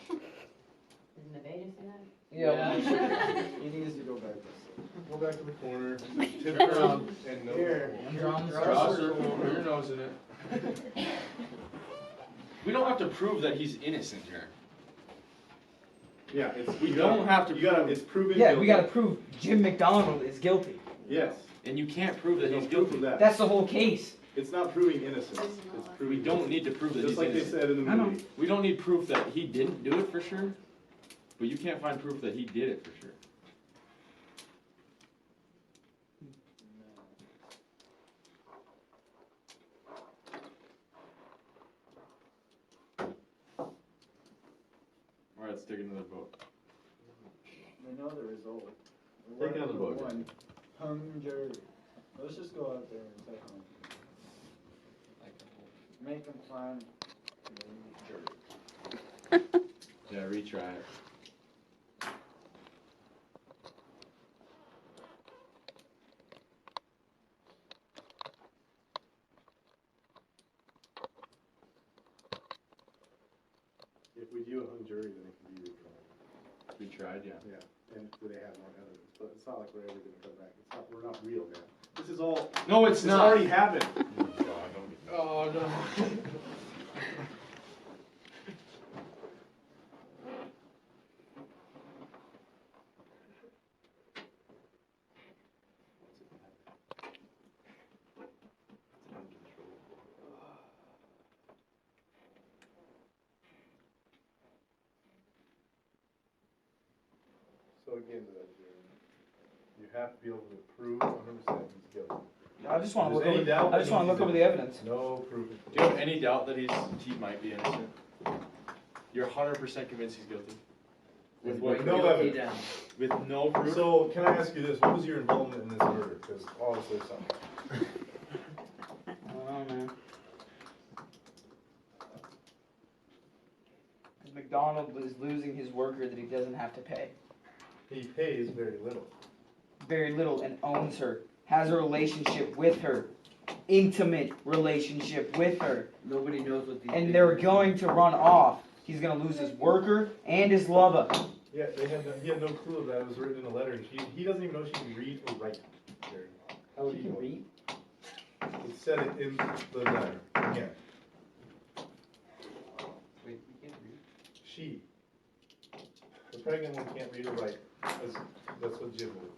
Didn't the Vegas say that? Yeah. He needs to go back. Go back to the corner, tip around, and no. Draw a circle, put your nose in it. We don't have to prove that he's innocent here. Yeah, it's. We don't have to You gotta, prove. it's proven. Yeah, guilty. we gotta prove Jim McDonald is guilty. Yes. And you can't prove that No he's proof guilty. of that. That's the whole case. It's not proving innocence. It's proving. We don't need to prove that Just he's like they innocent. said in the I know. movie. We don't need proof that he didn't do it for sure, but you can't find proof that he did it for sure. Alright, let's take another vote. We know the result. Take another vote. One, hung jury. Let's just go out there and say hung. Make them find jury. Yeah, retry it. If we do a hung jury, then it can be retried. Retried, yeah. Yeah, and they have more evidence, but it's not like we're ever gonna come back. It's not, we're not real, man. This is all. No, it's It's not. already happened. Oh no. So again, you have to be able to prove 100% he's guilty. I just wanna If look there's any over, doubt I just that wanna he's look over the innocent, evidence. No proof. Do you have any doubt that he might be innocent? You're 100% convinced he's guilty? With what? No evidence. With no proof? So can I ask you this? What was your involvement in this murder? Because obviously something. I don't know, man. McDonald is losing his worker that he doesn't have to pay. He pays very little. Very little, and owns her. Has a relationship with her. Intimate relationship with her. Nobody knows what these. And they're going to run off. He's gonna lose his worker and his lover. Yeah, he had no clue of that. It was written in a letter. And he doesn't even know she can read or write. Jerry. How would She he can know? read? It said it in the letter. Again. Wait, you can't read? She. The pregnant one can't read or write. That's what Jim would.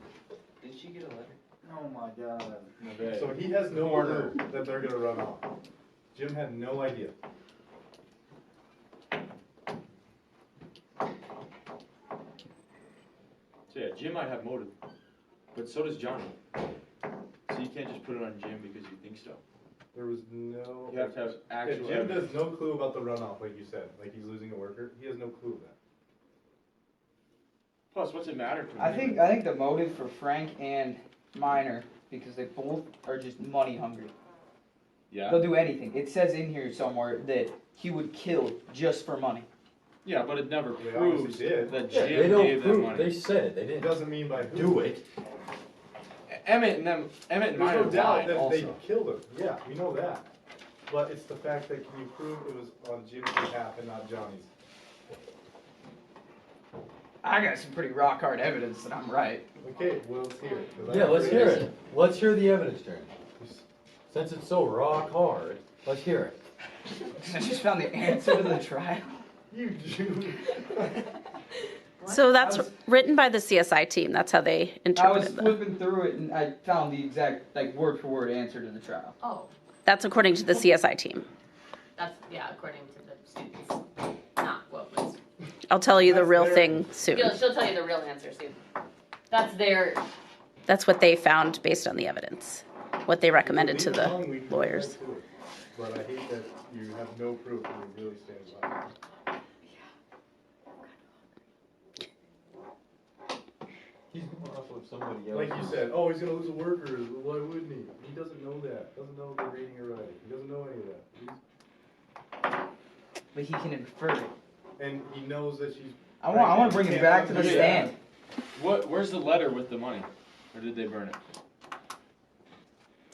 Did she get a letter? Oh my God. Okay. So he has no Corner. clue that they're gonna run off. Jim had no idea. So yeah, Jim might have motive, but so does Johnny. So you can't just put it on Jim because you think so. There was no. You have to have actual Jim evidence. has no clue about the runoff, like you said. Like he's losing a worker. He has no clue of that. Plus, what's it matter to him? I think the motive for Frank and Minor, because they both are just money hungry. Yeah. They'll do anything. It says in here somewhere that he would kill just for money. Yeah, but it never They proves obviously did. that Yeah, Jim they don't gave them prove. money. They said it. They It didn't doesn't mean by who. do it. Emmett and There's Minor no doubt lied that also. they killed him. Yeah, we know that. But it's the fact that can you prove it was on Jim's behalf and not Johnny's? I got some pretty rock hard evidence that I'm right. Okay, well, let's hear it. 'cause I Yeah, let's agree. hear it. Let's hear the evidence, Jerry. Since it's so rock hard, let's hear it. I just found the answer to the trial. You do. So that's written by the CSI team. That's how they I was interpreted that. flipping through it and I found the exact, like, word for word answer to the trial. Oh, That's according to the CSI team. that's, yeah, according to the students, not what was. I'll tell you the real thing soon. She'll tell you the real answer soon. That's their, That's what they found based on the evidence, what they recommended to the We can lawyers. get to it, but I hate that you have no proof and you really stand by it. He's going off of somebody else. Like you said, oh, he's gonna lose a worker. Why wouldn't he? He doesn't know that. Doesn't know the reading or writing. He doesn't know any of that. But he can infer it. And he knows that she's. I want to bring him back to the stand. Where's the letter with the money? Or did they burn it?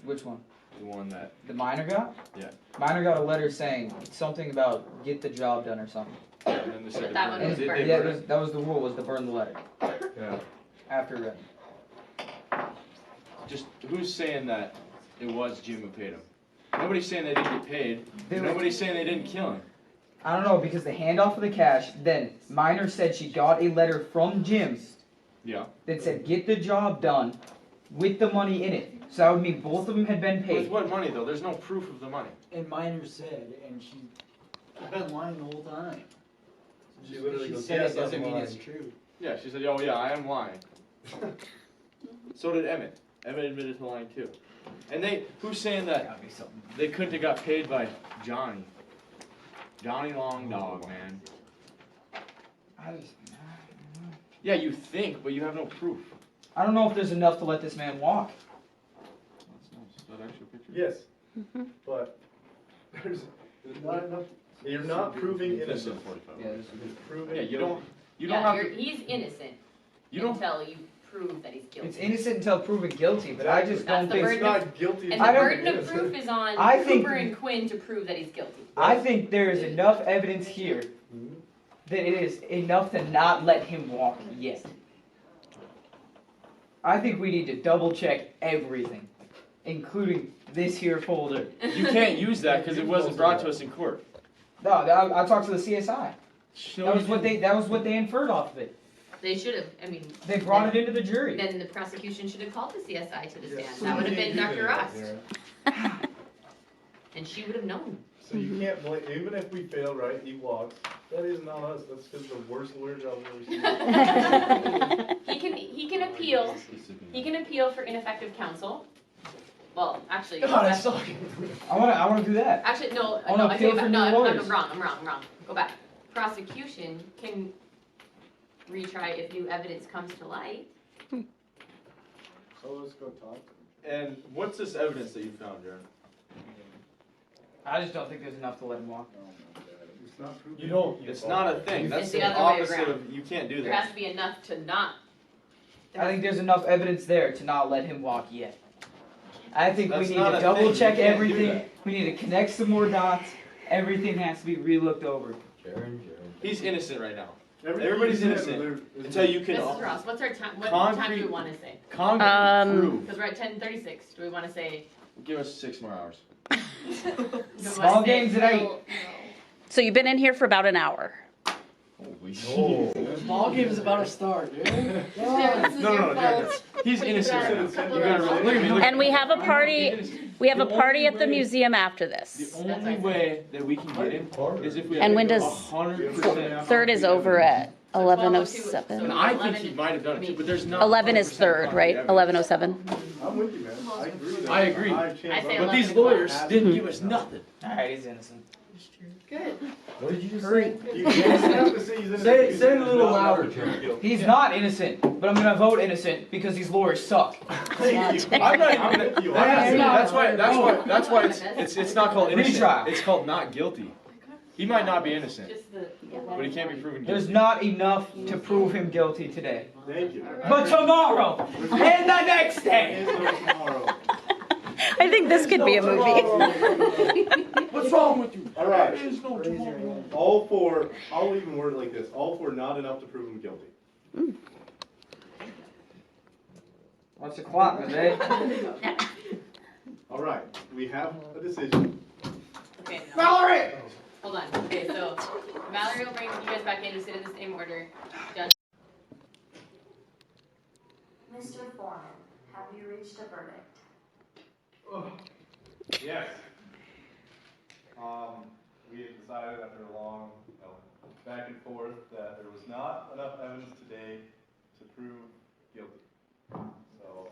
Which one? The one that, The minor got? yeah. Minor got a letter saying something about get the job done or something. And then they said That to one burn it. was Did burned. they Yeah, burn it? that was the rule, was to burn the letter Yeah. after read. Just, who's saying that it was Jim who paid him? Nobody's saying they didn't get paid. Nobody's saying they didn't kill him. I don't know, because the handoff of the cash, then Minor said she got a letter from Jim Yeah. that said get the job done with the money in it. So that would mean both of them had been With paid. what money though? There's no proof of the money. And Minor said, and she's been lying the whole time. She literally goes, said yes, it doesn't I'm mean it's lying. true. Yeah, she said, oh yeah, I am lying. So did Emmett. Emmett admitted to lying too. And who's saying that Gotta be something. they couldn't have got paid by Johnny? Johnny Long Dog, man. Yeah, you think, but you have no proof. I don't know if there's enough to let this man walk. That's nice. Is that actual picture? Yes, but there's not enough. You're not proving This is innocent. 45. Yeah, this is You're proving Yeah, you don't yeah, have to, he's innocent you don't, until you prove that he's guilty. It's innocent until proven guilty, but I just don't That's the think. He's not guilty. And I the don't- burden of proof is on I think- Cooper and Quinn to prove that he's guilty. I think there is enough evidence here that it is enough to not let him walk yet. I think we need to double check everything, including this here folder. you can't use that because it wasn't brought to us in court. No, I talked to the CSI. No, That was you what they inferred off of it. They should have, I mean. They brought it into the jury. Then the prosecution should have called the CSI to the stand. So That you would have can't been do Dr. that, Ross. Sarah. And she would have known. So you can't blame, even if we fail, right, he walks, that is not us, that's because the worst lawyer job I've ever seen. He can appeal, he can appeal for ineffective counsel. Well, actually. God, I suck. I wanna do that. Actually, no, I wanna no, I appeal take it for back, no, new I'm lawyers. wrong. Go back. Prosecution can retry if new evidence comes to light. So let's go talk to him. And what's this evidence that you found, Jared? I just don't think there's enough to let him walk. It's not proven. You don't. It's not a thing. That's It's the the other way opposite around. of. You can't do There has that. to be enough to not. I think there's enough evidence there to not let him walk yet. I think we That's need not to a double thing. You check can't do everything. that. We need to connect some more dots. Everything has to be re-looked over. Jared. He's innocent right now. Everything Everybody's you said, innocent there- until you can Mrs. Ross, what's our time, what time do Concrete- we wanna say? concrete proof. Because we're at 10:36, do we wanna say? Give us 6 more hours. do we Small wanna say games at 8. till- So you've been in here for about an hour. Holy Oh. Ball game is about to start, dude. No, Jared. He's innocent right now. You gotta look at me. Look And we have a party. We have a party at the museum after The this. only way that we can get him is if we And have when does 100%. third is over at So 11:07? And I think he might have done it too, but there's not. 11 is 100% third, right? concrete 11:07. I'm with you, man, I agree. that I agree. I have chance I say on- But these 11 o'clock. lawyers didn't give us nothing. Alright, he's innocent. Good. What did you just say? You can't have to say he's innocent. Say because it a there's little not enough louder, to prove Jared. guilt. He's not innocent, but I'm gonna vote innocent because these lawyers suck. Thank you. I'm not even gonna. With you. That's why it's not called innocent. Retrial. It's called not guilty. He might not be innocent, Just the. but he can't be proven There's guilty. not enough to prove him guilty today. Thank you. But tomorrow, and the next day. There is no tomorrow. I think this could be a movie. What's wrong with you? All right. There is no tomorrow. All for, I'll even word it like this, all for not enough to prove him guilty. What's the clock, Jose? All right, we have a decision. Okay, no. Valerie! Hold on. Okay, so Mallory will bring you guys back in. You sit in the same order. Judge. Mr. Foreman, have you reached a verdict? Yes. We had decided after a long back and forth that there was not enough evidence today to prove guilty. So.